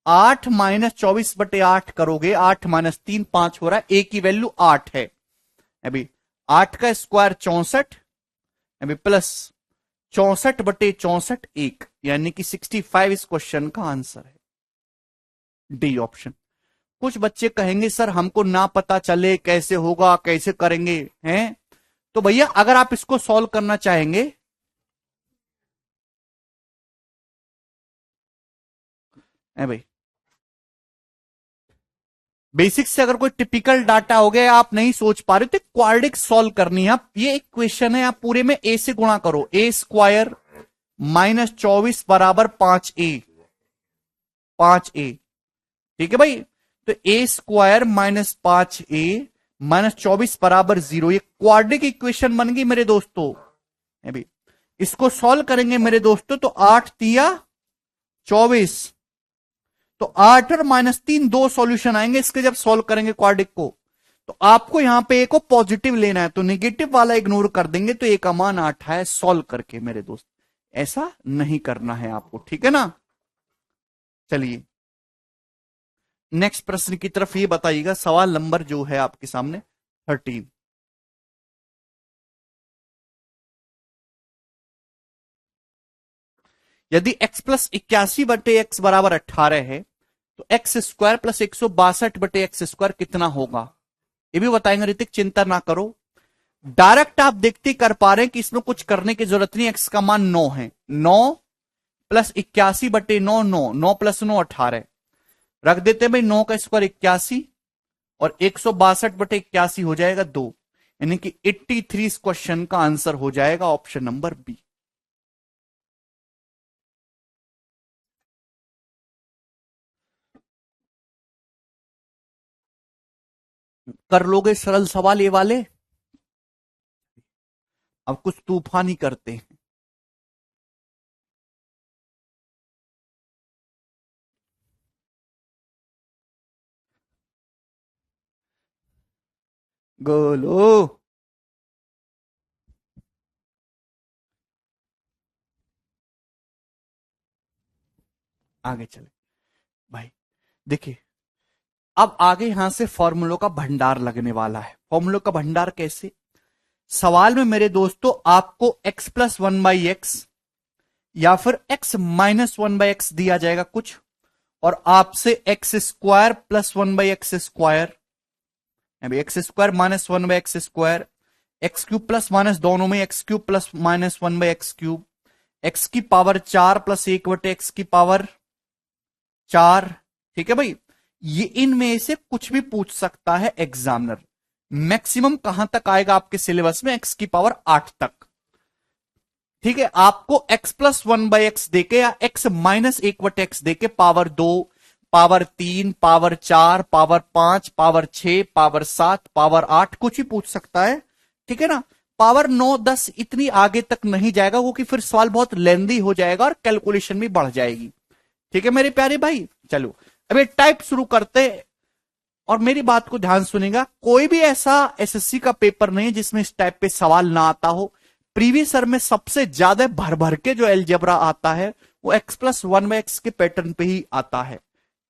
8 - 24/8 करोगे, 8 - 3 5 हो रहा है, ए की वैल्यू 8 है। अभी 8 का स्क्वायर 64, अभी प्लस 64/64 1, यानी कि 65 इस क्वेश्चन का आंसर है, डी ऑप्शन। कुछ बच्चे कहेंगे सर हमको ना पता चले कैसे होगा, कैसे करेंगे हैं? तो भैया अगर आप इसको सॉल्व करना चाहेंगे, भाई बेसिक से अगर कोई टिपिकल डाटा हो गया, आप नहीं सोच पा रहे तो क्वाड्रिक सॉल्व करनी है। आप ये एक क्वेश्चन है, आप पूरे में ए से गुणा करो। a² - 24 बराबर 5a, 5a, ठीक है भाई। तो a² - 5a - 24 बराबर 0, ये क्वाड्रिक इक्वेशन बन गई मेरे दोस्तों। अभी इसको सॉल्व करेंगे मेरे दोस्तों, तो 8 तिया 24, तो 8 और -3 दो सॉल्यूशन आएंगे इसके जब सॉल्व करेंगे क्वाड्रिक को। तो आपको यहां पे ए को पॉजिटिव लेना है, तो नेगेटिव वाला इग्नोर कर देंगे, तो ए का मान 8 है सॉल्व करके मेरे दोस्त। ऐसा नहीं करना है आपको, ठीक है ना। चलिए नेक्स्ट प्रश्न की तरफ ये बताइएगा, सवाल नंबर जो है आपके सामने 13। यदि x प्लस 81 बटे एक्स बराबर 18 है, तो एक्स स्क्वायर प्लस 162 बटे एक्स स्क्वायर कितना होगा, ये भी बताएंगे ऋतिक, चिंता ना करो। डायरेक्ट आप देखते कर पा रहे हैं कि इसमें कुछ करने की जरूरत नहीं, एक्स का मान 9 है। 9 प्लस 81 बटे 9, 9 प्लस 9 18, रख देते हैं भाई 9 का स्क्वायर 81 और 162 बटे 81 हो जाएगा 2, यानी कि 83 इस क्वेश्चन का आंसर हो जाएगा ऑप्शन नंबर बी। कर लोगे सरल सवाल ये वाले, अब कुछ तूफान ही करते हैं। गोलो आगे चले भाई, देखिए अब आगे यहां से फॉर्मूलों का भंडार लगने वाला है। फॉर्मूलों का भंडार कैसे, सवाल में मेरे दोस्तों आपको x प्लस 1/x या फिर x माइनस 1/x दिया जाएगा कुछ, और आपसे X square plus 1/x square, अभी X square minus 1/x square, X cube plus minus दोनों में X cube plus minus 1/x cube, X की पावर 4 प्लस 1/x की पावर 4, ठीक है भाई। ये इनमें से कुछ भी पूछ सकता है एग्जामिनर। मैक्सिमम कहां तक आएगा आपके सिलेबस में, एक्स की पावर 8 तक, ठीक है। आपको x प्लस 1/x देके या x माइनस 1/x देके power 2, power 3, power 4, power 5, power 6, power 7, power 8 कुछ ही पूछ सकता है, ठीक है ना। पावर 9, 10 इतनी आगे तक नहीं जाएगा, क्योंकि फिर सवाल बहुत लेंदी हो जाएगा और कैलकुलेशन भी बढ़ जाएगी, ठीक है मेरे प्यारे भाई। चलो अभी टाइप शुरू करते, और मेरी बात को ध्यान सुनेगा, कोई भी ऐसा एसएससी का पेपर नहीं जिसमें इस टाइप पे सवाल ना आता हो। प्रीवियस ईयर में सबसे ज्यादा भर भर के जो एलजेब्रा आता है वो x प्लस 1/x के पैटर्न पे ही आता है,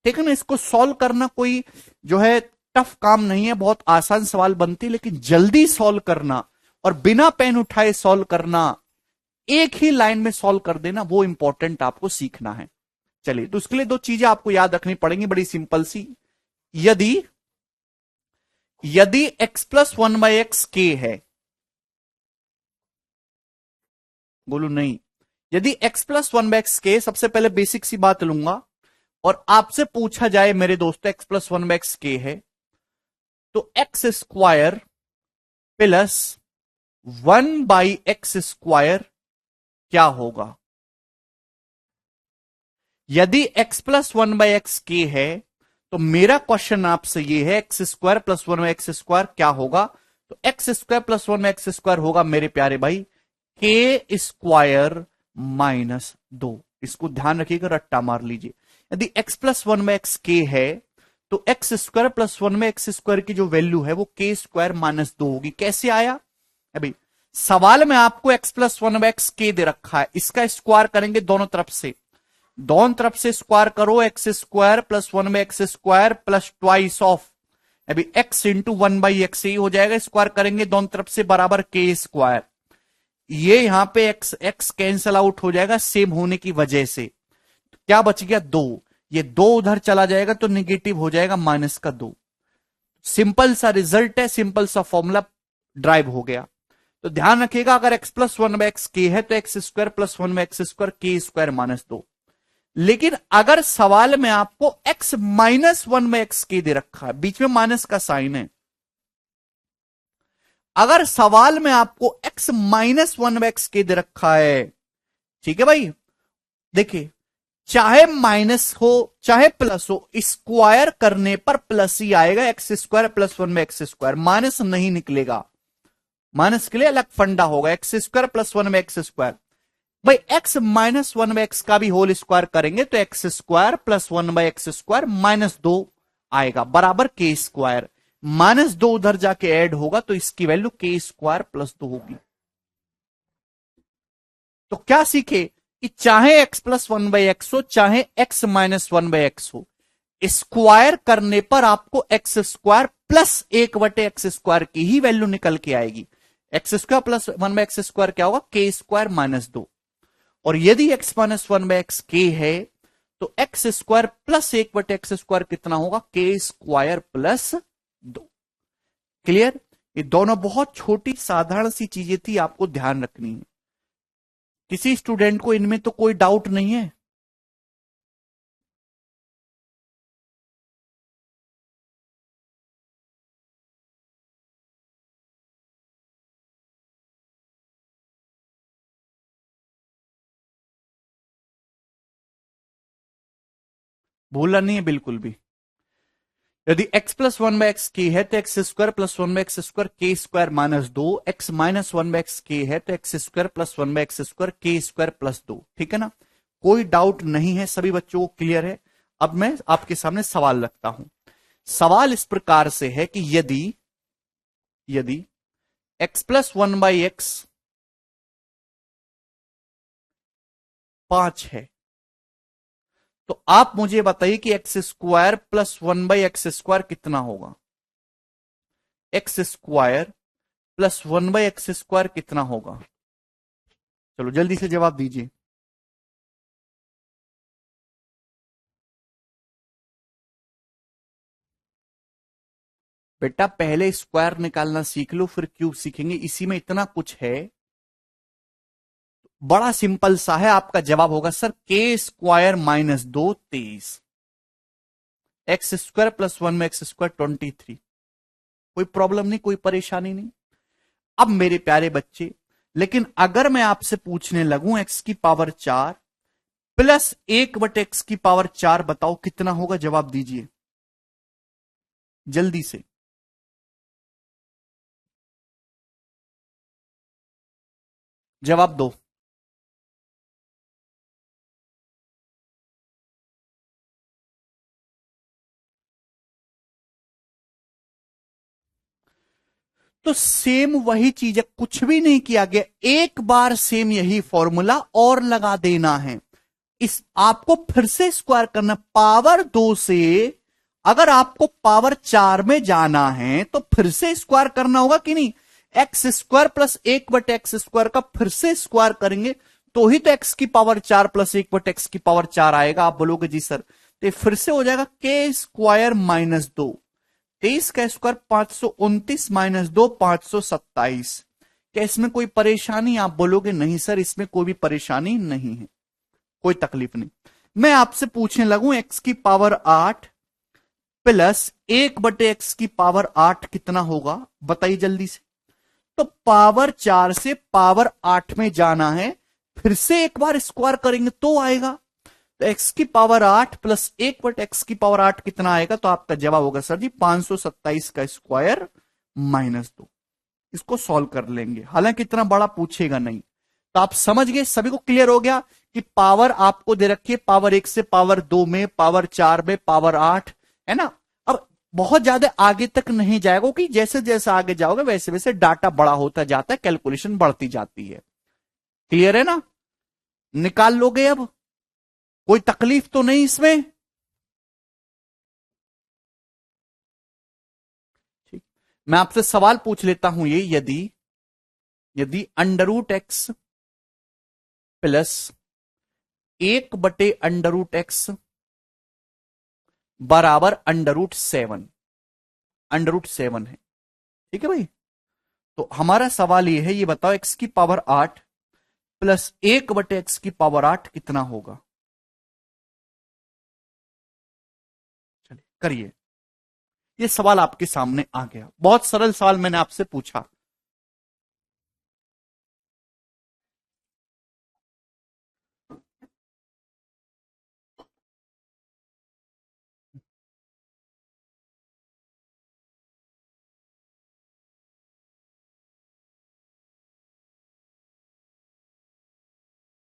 ठीक है ना। इसको सॉल्व करना कोई जो है टफ काम नहीं है, बहुत आसान सवाल बनती है, लेकिन जल्दी सॉल्व करना और बिना पेन उठाए सॉल्व करना, एक ही लाइन में सॉल्व कर देना, वो इंपॉर्टेंट आपको सीखना है। चलिए तो उसके लिए दो चीजें आपको याद रखनी पड़ेंगी, बड़ी सिंपल सी। यदि यदि x प्लस 1/x के है, बोलू नहीं, यदि x प्लस 1/x के, सबसे पहले बेसिक सी बात लूंगा, और आपसे पूछा जाए मेरे दोस्तों x प्लस 1/x के है, तो x square plus 1/x square क्या होगा। यदि x प्लस 1/x के है, तो मेरा क्वेश्चन आपसे ये है X square plus 1/x square क्या होगा। तो x square plus 1/x square होगा मेरे प्यारे भाई के स्क्वायर माइनस 2। इसको ध्यान रखिएगा, रट्टा मार लीजिए। यदि x प्लस 1/x के है, तो x square plus 1/x square की जो वैल्यू है वो के स्क्वायर माइनस 2 होगी। कैसे आया, अभी सवाल में आपको x प्लस 1/x के दे रखा है, इसका स्क्वायर करेंगे दोनों तरफ से, दोनों तरफ से स्क्वायर करो, x square plus 1/x square plus twice of, अभी x इंटू 1/x ही हो जाएगा, स्क्वायर करेंगे दोनों तरफ से बराबर के स्क्वायर। ये यहां पे x x कैंसल आउट हो जाएगा सेम होने की वजह से, क्या बच गया 2, ये 2 उधर चला जाएगा तो निगेटिव हो जाएगा माइनस का 2। सिंपल सा रिजल्ट है, सिंपल सा फॉर्मूला ड्राइव हो गया। तो ध्यान रखिएगा, अगर x प्लस 1/x के है तो x square plus 1/x square के स्क्वायर माइनस 2। लेकिन अगर सवाल में आपको x माइनस 1/x के दे रखा है, बीच में माइनस का साइन है, अगर सवाल में आपको x माइनस 1/x के दे रखा है, ठीक है भाई, देखिए चाहे माइनस हो चाहे प्लस हो, स्क्वायर करने पर प्लस ही आएगा, x square plus 1/x square, minus नहीं निकलेगा। माइनस के लिए अलग फंडा होगा, x square plus 1/x square. भाई x माइनस 1/x का भी होल स्क्वायर करेंगे तो x square plus 1/x square minus 2 आएगा बराबर के स्क्वायर। -2 उधर जाके ऐड होगा तो इसकी वैल्यू के स्क्वायर प्लस 2 होगी। तो क्या सीखे कि चाहे x प्लस 1/x हो, चाहे x माइनस 1/x हो, स्क्वायर करने पर आपको एक्स स्क्वायर प्लस 1/x² की ही वैल्यू निकल के आएगी। एक्स स्क्वायर प्लस 1/x² क्या होगा? के स्क्वायर माइनस 2। और यदि x माइनस 1/x के है तो एक्स स्क्वायर प्लस 1/x² कितना होगा? के स्क्वायर प्लस 2। क्लियर? ये दोनों बहुत छोटी साधारण सी चीजें थी, आपको ध्यान रखनी है। किसी स्टूडेंट को इनमें तो कोई डाउट नहीं है? भूलना नहीं है बिल्कुल भी। यदि x प्लस 1/x के है तो एक्स स्क्वायर प्लस 1/x² के square minus 2। X minus 1/x के है तो एक्स स्क्वायर प्लस 1/x² के स्क्वायर प्लस 2। ठीक है ना? कोई डाउट नहीं है, सभी बच्चों को क्लियर है। अब मैं आपके सामने सवाल रखता हूं। सवाल इस प्रकार से है कि यदि यदि x प्लस 1/x 5 है तो आप मुझे बताइए कि एक्स स्क्वायर प्लस 1/x² कितना होगा? एक्स स्क्वायर प्लस 1/x² कितना होगा? चलो जल्दी से जवाब दीजिए। बेटा पहले स्क्वायर निकालना सीख लो, फिर क्यूब सीखेंगे। इसी में इतना कुछ है, बड़ा सिंपल सा है। आपका जवाब होगा सर के square minus 2 23। X square plus 1/x² 23। कोई प्रॉब्लम नहीं, कोई परेशानी नहीं। अब मेरे प्यारे बच्चे, लेकिन अगर मैं आपसे पूछने लगूं एक्स की पावर 4 प्लस 1/x की पावर 4, बताओ कितना होगा? जवाब दीजिए जल्दी से। जवाब दो। तो सेम वही चीज है, कुछ भी नहीं किया गया, एक बार सेम यही फॉर्मूला और लगा देना है। इस आपको फिर से स्क्वायर करना। पावर 2 से अगर आपको पावर 4 में जाना है तो फिर से स्क्वायर करना होगा कि नहीं? एक्स स्क्वायर प्लस 1/x² का फिर से स्क्वायर करेंगे तो ही तो एक्स की पावर 4 प्लस 1/x की पावर 4 आएगा। आप बोलोगे जी सर, तो ये फिर से हो जाएगा के स्क्वायर माइनस 2। 23 का स्क्वायर 529 माइनस 2 527। क्या इसमें कोई परेशानी? आप बोलोगे नहीं सर, इसमें कोई भी परेशानी नहीं है, कोई तकलीफ नहीं। मैं आपसे पूछने लगूं एक्स की पावर 8 प्लस 1/x की पावर 8 कितना होगा? बताइए जल्दी से। तो पावर 4 से पावर 8 में जाना है, फिर से एक बार स्क्वायर करेंगे तो आएगा। तो x की पावर 8 प्लस 1/x की पावर 8 कितना आएगा? तो आपका जवाब होगा सर जी 527 का स्क्वायर माइनस 2। इसको सॉल्व कर लेंगे, हालांकि इतना बड़ा पूछेगा नहीं। तो आप समझ गए, सभी को क्लियर हो गया कि पावर आपको दे रखी है पावर 1 से पावर 2 में, पावर 4 में, पावर 8 है ना। अब बहुत ज्यादा आगे तक नहीं जाएगा क्योंकि जैसे जैसे आगे जाओगे वैसे वैसे डाटा बड़ा होता जाता है, कैलकुलेशन बढ़ती जाती है। क्लियर है ना? निकाल लोगे अब? कोई तकलीफ तो नहीं इसमें? ठीक, मैं आपसे सवाल पूछ लेता हूं। ये यदि यदि under root x plus 1/√x बराबर √7, √7 है। ठीक है भाई? तो हमारा सवाल ये है, ये बताओ एक्स की पावर 8 प्लस 1/x की पावर 8 कितना होगा? चलिए करिए। ये सवाल आपके सामने आ गया, बहुत सरल सवाल मैंने आपसे पूछा।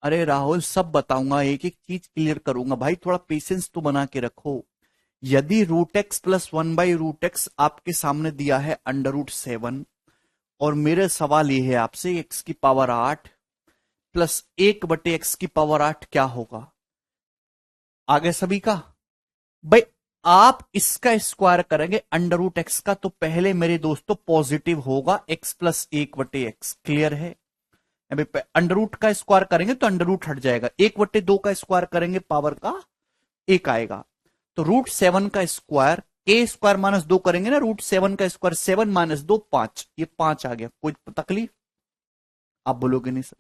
अरे राहुल, सब बताऊंगा, एक एक चीज क्लियर करूंगा भाई, थोड़ा पेशेंस तो बना के रखो। यदि रूट एक्स प्लस 1/√x आपके सामने दिया है √7 और मेरे सवाल ये है आपसे x की पावर 8 प्लस 1/x की पावर 8 क्या होगा? आगे सभी का भाई आप इसका स्क्वायर करेंगे √x का तो पहले मेरे दोस्तों पॉजिटिव होगा x प्लस 1/x। क्लियर है? अभी अंडर का स्क्वायर करेंगे तो अंडर हट जाएगा, 1/2 का स्क्वायर करेंगे पावर का 1 आएगा। तो √7 का स्क्वायर के स्क्वायर -2 करेंगे ना, √7 का स्क्वायर 7 - 2 5, ये 5 आ गया। कोई तकलीफ? आप बोलोगे नहीं सर।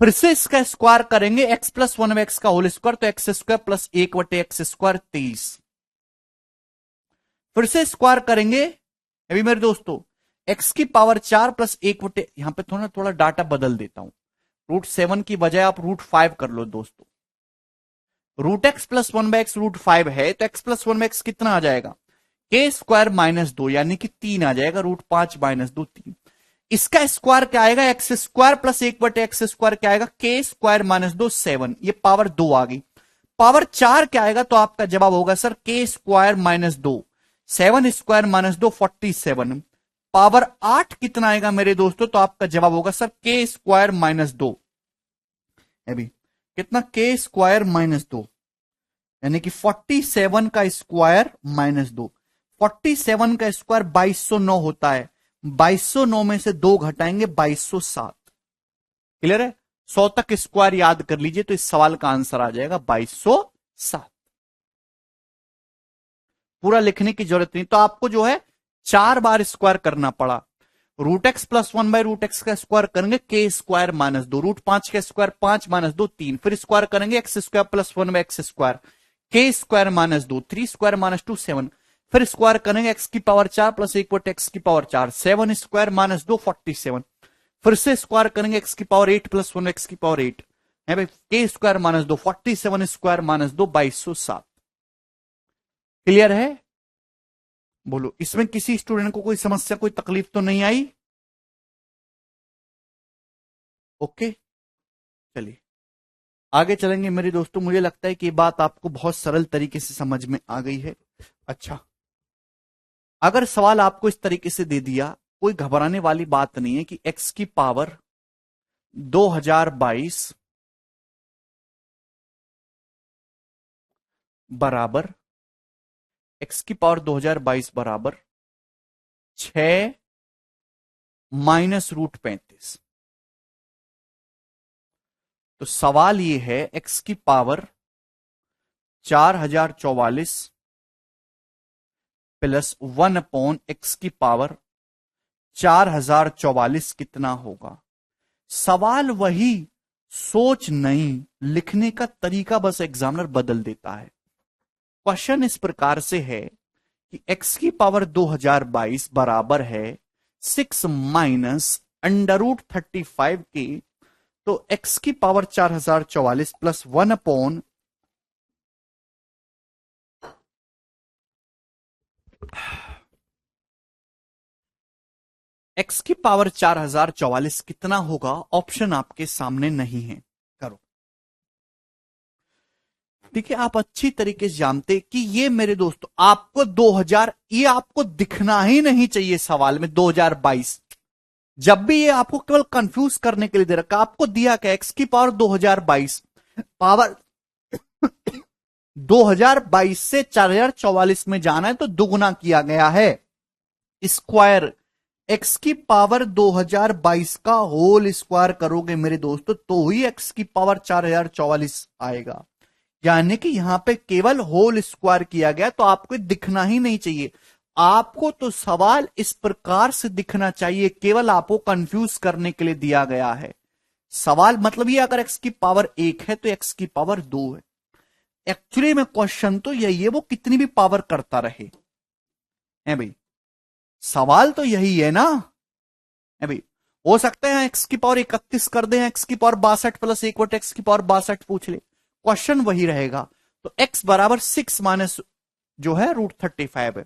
फिर से इसका स्क्वायर करेंगे x प्लस 1/x का होल स्क्वायर, तो x square plus 1/x square 23। फिर से स्क्वायर करेंगे अभी मेरे दोस्तों x की पावर 4 प्लस 1/, यहां पे थोड़ा डाटा बदल देता हूं, √7 की बजाय आप √5 कर लो दोस्तों। √x प्लस 1/x √5 है तो x प्लस 1/x कितना आ जाएगा? के स्क्वायर -2 यानी कि 3 आ जाएगा, √5 - 2 3। इसका स्क्वायर क्या आएगा? X square plus 1/x square क्या आएगा? के स्क्वायर -2 7, ये पावर 2 आ गई। पावर 4 क्या आएगा? तो आपका जवाब होगा सर के स्क्वायर -2 7 स्क्वायर -2 47। पावर 8 कितना आएगा मेरे दोस्तों? तो आपका जवाब होगा सर के स्क्वायर -2। अभी कितना? के स्क्वायर -2 यानी कि 47 का स्क्वायर -2। 47 का स्क्वायर 2209 होता है, 2209 में से 2 घटाएंगे 2207। क्लियर है? 100 तक स्क्वायर याद कर लीजिए तो इस सवाल का आंसर आ जाएगा 2207। पूरा लिखने की जरूरत नहीं, तो आपको जो है 4 बार स्क्वायर करना पड़ा। √x प्लस 1/√x का स्क्वायर करेंगे के स्क्वायर -2, √5 का स्क्वायर 5 - 2 3, फिर स्क्वायर करेंगे x square plus 1/x square, के स्क्वायर -2 3 स्क्वायर -2 7, फिर स्क्वायर करेंगे x की पावर 4 प्लस 1/x की पावर 4 7 स्क्वायर -2 47, फिर से स्क्वायर करेंगे x की पावर 8 प्लस 1x की पावर 8 है भाई, के स्क्वायर -2 47 स्क्वायर -2 2207। क्लियर है? बोलो, इसमें किसी स्टूडेंट को कोई समस्या कोई तकलीफ तो नहीं आई? ओके चलिए आगे चलेंगे मेरे दोस्तों। मुझे लगता है कि ये बात आपको बहुत सरल तरीके से समझ में आ गई है। अच्छा, अगर सवाल आपको इस तरीके से दे दिया, कोई घबराने वाली बात नहीं है कि x की पावर 2022 बराबर x की पावर 2022 बराबर 6 माइनस √35। तो सवाल ये है x की पावर 4044 प्लस 1/x की पावर 4044 कितना होगा? सवाल वही, सोच नहीं, लिखने का तरीका बस एग्जामिनर बदल देता है। क्वेश्चन इस प्रकार से है कि x की पावर 2022 बराबर है 6 माइनस √35 के, तो x की पावर 4044 प्लस 1/, x की पावर 4044 कितना होगा? ऑप्शन आपके सामने नहीं है, करो। देखिए आप अच्छी तरीके से जानते कि ये मेरे दोस्तों आपको 2000, ये आपको दिखना ही नहीं चाहिए सवाल में 2022। जब भी ये आपको केवल कंफ्यूज करने के लिए दे रखा, आपको दिया क्या? x की पावर 2022, पावर 2022 से 4044 में जाना है तो दुगुना किया गया है, स्क्वायर। x की पावर 2022 का होल स्क्वायर करोगे मेरे दोस्तों तो ही x की पावर 4044 आएगा, यानी कि यहां पे केवल होल स्क्वायर किया गया, तो आपको दिखना ही नहीं चाहिए। आपको तो सवाल इस प्रकार से दिखना चाहिए, केवल आपको कंफ्यूज करने के लिए दिया गया है सवाल। मतलब ये अगर x की पावर 1 है तो x की पावर 2 है। एक्चुअली में क्वेश्चन तो यही है, वो कितनी भी पावर करता रहे है भाई, सवाल तो यही है ना है भाई। हो सकता है x की पावर 31 कर दे, x की पावर 62 प्लस 1/x की पावर 62 पूछ ले, क्वेश्चन वही रहेगा। तो x बराबर 6 माइनस जो है √35 है।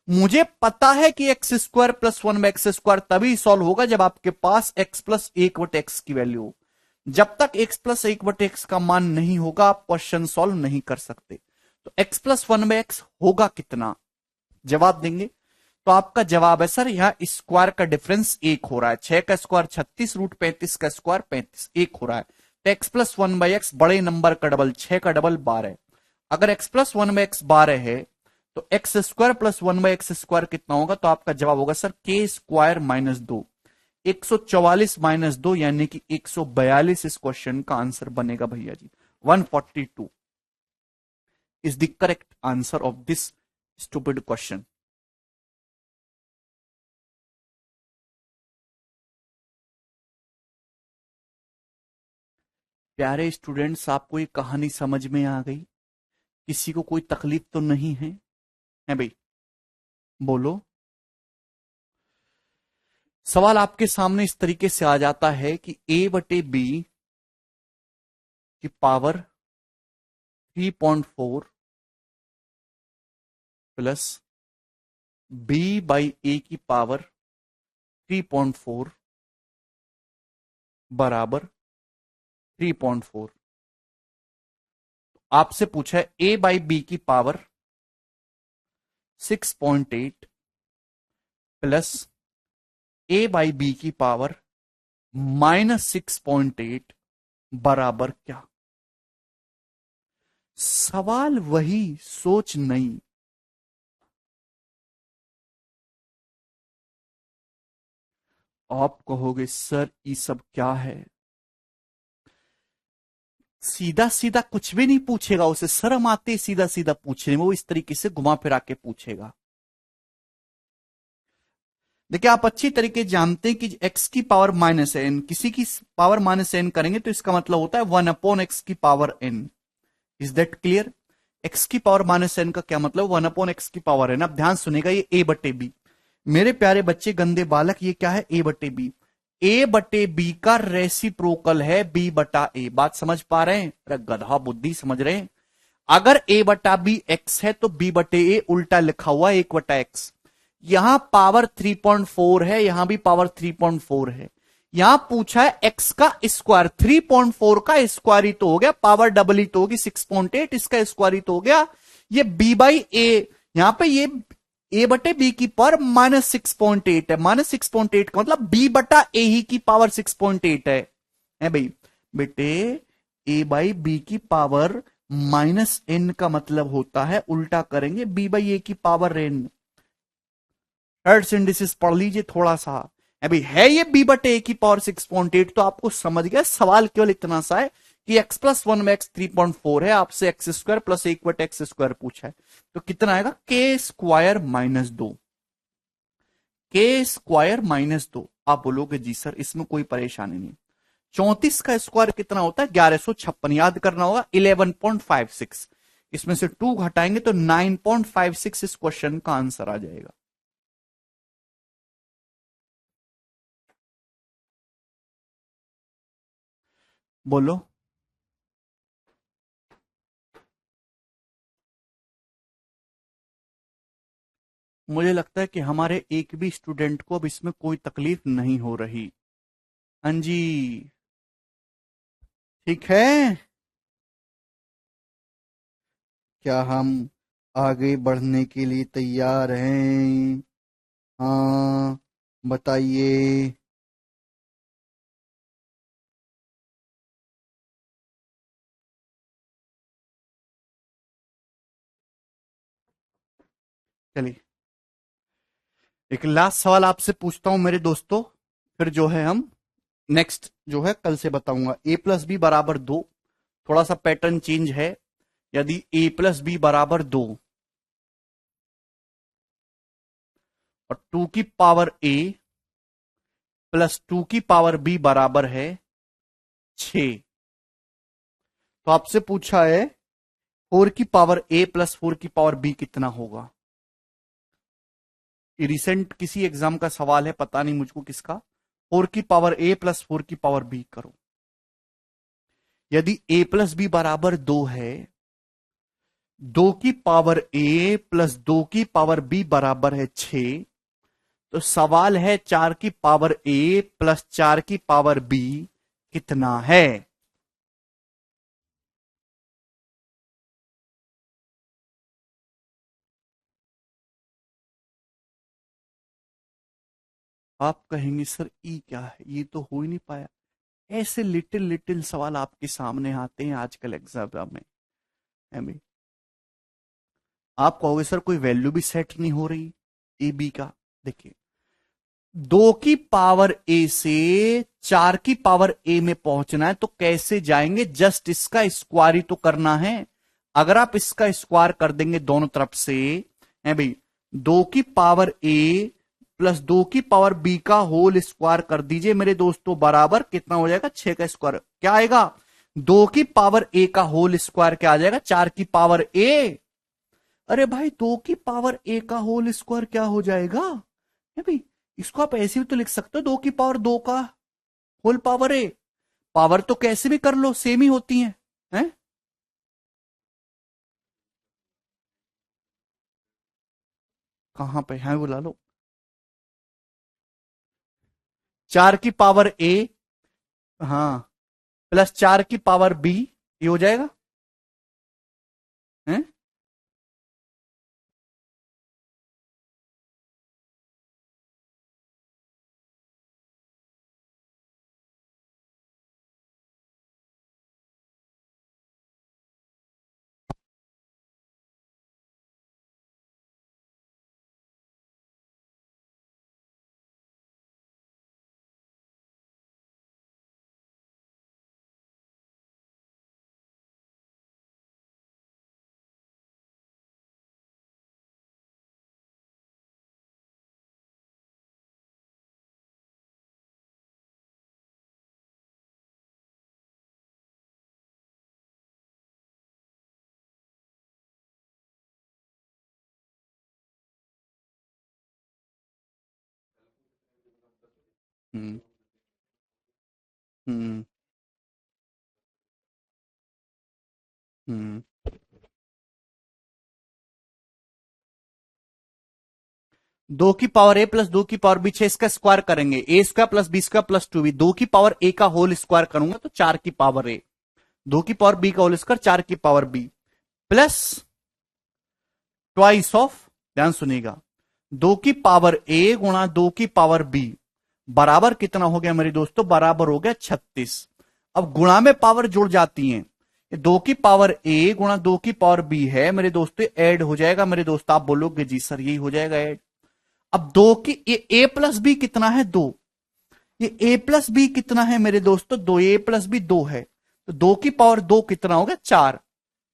मुझे पता है कि x square plus 1/x square तभी सॉल्व होगा जब आपके पास x प्लस 1/x की वैल्यू हो। जब तक x प्लस 1/x का मान नहीं होगा आप क्वेश्चन सॉल्व नहीं कर सकते। तो x plus one by x होगा कितना, जवाब देंगे। तो आपका जवाब है सर यहां स्क्वायर का डिफरेंस एक हो रहा है, 6 का स्क्वायर 36 रूट 35 का स्क्वायर 35 एक हो रहा है। तो x plus one by x बड़े नंबर का डबल 6 का डबल 12। अगर x plus one by x 12 है तो x square plus one by x square कितना होगा, तो आपका जवाब होगा सर के स्क्वायर माइनस 2, 144 माइनस 2 यानी कि 142 इस क्वेश्चन का आंसर बनेगा भैया जी। 142 is the correct answer of this stupid question. प्यारे स्टूडेंट्स, आपको ये कहानी समझ में आ गई? किसी को कोई तकलीफ तो नहीं है? है भाई, बोलो। सवाल आपके सामने इस तरीके से आ जाता है कि a बटे बी की power 3.4 plus b by A की पावर 3.4 बराबर 3.4। आपसे पूछा है a बाई बी की पावर 6.8 प्लस a बाई बी की पावर -6.8 बराबर क्या। सवाल वही, सोच नहीं। आप कहोगे सर ये सब क्या है, सीधा सीधा कुछ भी नहीं पूछेगा, उसे शर्म आते सीधा सीधा पूछने में, वो इस तरीके से घुमा फिरा के पूछेगा। देखिए आप अच्छी तरीके जानते हैं कि x की पावर माइनस एन, किसी की पावर माइनस एन करेंगे तो इसका मतलब होता है 1/x की power n। Is that clear? x की पावर माइनस एन का क्या मतलब, 1/x की पावर एन। अब ध्यान सुनेगा, ये a बटे बी, मेरे प्यारे बच्चे गंदे बालक, ये क्या है, a बटे बी। a बटे बी का रेसिप्रोकल है b बटा ए। बात समझ पा रहे हैं? अरे गधा बुद्धि, समझ रहे हैं? अगर a बटा बी एक्स है तो b बटे ए उल्टा लिखा हुआ 1 बटा एक्स। यहां पावर 3.4 है, यहां भी पावर 3.4 है। यहां पूछा है x का स्क्वायर, 3.4 का स्क्वायर ही तो हो गया, पावर डबल ही तो होगी 6.8, इसका स्क्वायर ही तो हो गया। ये b बाई ए, यहां पे ये a बटे बी की पावर -6.8 है, -6.8 का मतलब b बटा ए ही की पावर 6.8 है भाई। बेटे a बाई बी की पावर -n का मतलब होता है, उल्टा करेंगे b बाई ए की पावर n। थर्ड सिंडिसिस पढ़ लीजिए थोड़ा सा। अभी है ये b बटे ए की पावर 6.8, तो आपको समझ गया। सवाल केवल इतना सा है कि x प्लस वन में एक्स 3.4 है, आपसे एक्स स्क्वायर प्लस 1 बटे एक्स स्क्वायर पूछा है, तो कितना आएगा, के स्क्वायर माइनस 2, के स्क्वायर माइनस 2। आप बोलोगे जी सर इसमें कोई परेशानी नहीं। 34 का स्क्वायर कितना होता है, 1156, याद करना होगा 11.56। इसमें से 2 घटाएंगे तो 9.56 इस क्वेश्चन का आंसर आ जाएगा। बोलो। मुझे लगता है कि हमारे एक भी स्टूडेंट को अब इसमें कोई तकलीफ नहीं हो रही। हाँ जी, ठीक है। क्या हम आगे बढ़ने के लिए तैयार हैं? हाँ, बताइए। चलिए एक लास्ट सवाल आपसे पूछता हूं मेरे दोस्तों, फिर जो है हम नेक्स्ट जो है कल से बताऊंगा। a प्लस बी बराबर 2, थोड़ा सा पैटर्न चेंज है। यदि a प्लस बी बराबर 2 और 2 की पावर a प्लस 2 की पावर b बराबर है 6, तो आपसे पूछा है 4 की पावर a प्लस 4 की पावर b कितना होगा। ये रिसेंट किसी एग्जाम का सवाल है, पता नहीं मुझको किसका। 4 की पावर a प्लस 4 की पावर b करो। यदि a प्लस बी बराबर 2 है, 2 की पावर a प्लस 2 की पावर b बराबर है 6, तो सवाल है 4 की पावर a प्लस 4 की पावर b कितना है। आप कहेंगे सर ई क्या है, ये तो हो ही नहीं पाया। ऐसे लिटिल लिटिल सवाल आपके सामने आते हैं आजकल एग्जाम में, है भाई। आप कहोगे सर कोई वैल्यू भी सेट नहीं हो रही ए बी का। देखिए, 2 की पावर ए से 4 की पावर ए में पहुंचना है तो कैसे जाएंगे, जस्ट इसका स्क्वायर ही तो करना है। अगर आप इसका स्क्वायर कर देंगे दोनों तरफ से, है भाई, 2 की पावर ए प्लस 2 की पावर बी का होल स्क्वायर कर दीजिए मेरे दोस्तों, बराबर कितना हो जाएगा, 6 का स्क्वायर क्या आएगा, 2 की पावर ए का होल स्क्वायर क्या आ जाएगा, 4 की पावर ए। अरे भाई 2 की पावर ए का होल स्क्वायर क्या हो जाएगा, है भाई। इसको आप ऐसे भी तो लिख सकते हो, 2 की पावर 2 का होल पावर ए। पावर तो कैसे भी कर लो, सेम ही होती हैं। कहां पे है, बुला लो। 4 की पावर ए, हाँ, प्लस 4 की पावर बी, ये हो जाएगा, है। हम्म। हम्म। हम्म। 2 की पावर ए प्लस 2 की पावर बी, 6 इसका स्क्वायर करेंगे, A square plus B square plus 2 B, 2 की पावर ए का होल स्क्वायर करूंगा तो 4 की पावर ए, 2 की पावर बी का होल स्क्वायर 4 की power B, plus twice of, ध्यान सुनिएगा, 2 की पावर ए गुणा 2 की पावर बी, बराबर कितना हो गया मेरे दोस्तों, बराबर हो गया 36। अब गुणा में पावर जुड़ जाती हैं, 2 की पावर ए गुणा 2 की पावर बी है मेरे दोस्तों, ऐड हो जाएगा मेरे दोस्त। आप बोलोगे जी सर यही हो जाएगा ऐड। अब दो की ये ए प्लस बी कितना है, 2, ये ए प्लस बी कितना है मेरे दोस्तों, 2 a + b 2 है, तो 2 की पावर 2 कितना हो गया, 4,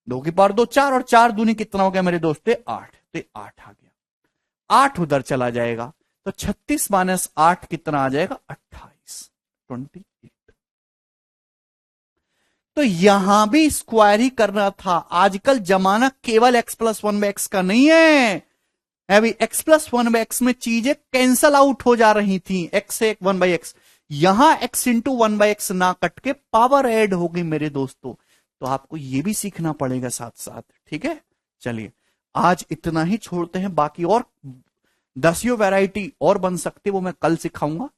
2 की पावर 2 4, और 4 दूनी कितना हो गया मेरे दोस्तों, 8, तो 8 आ गया, 8 उधर चला जाएगा, तो 36 माइनस 8 कितना आ जाएगा, 28, 28। तो यहां भी स्क्वायर ही करना था। आजकल जमाना केवल x+1/x का नहीं है भाई, x+1/x में चीजें कैंसल आउट हो जा रही थी, x से 1/x, यहां x इंटू 1/x ना कट के पावर ऐड हो गई मेरे दोस्तों। तो आपको यह भी सीखना पड़ेगा साथ साथ, ठीक है। चलिए आज इतना ही छोड़ते हैं, बाकी और 10 वैरायटी और बन सकती है, वो मैं कल सिखाऊंगा।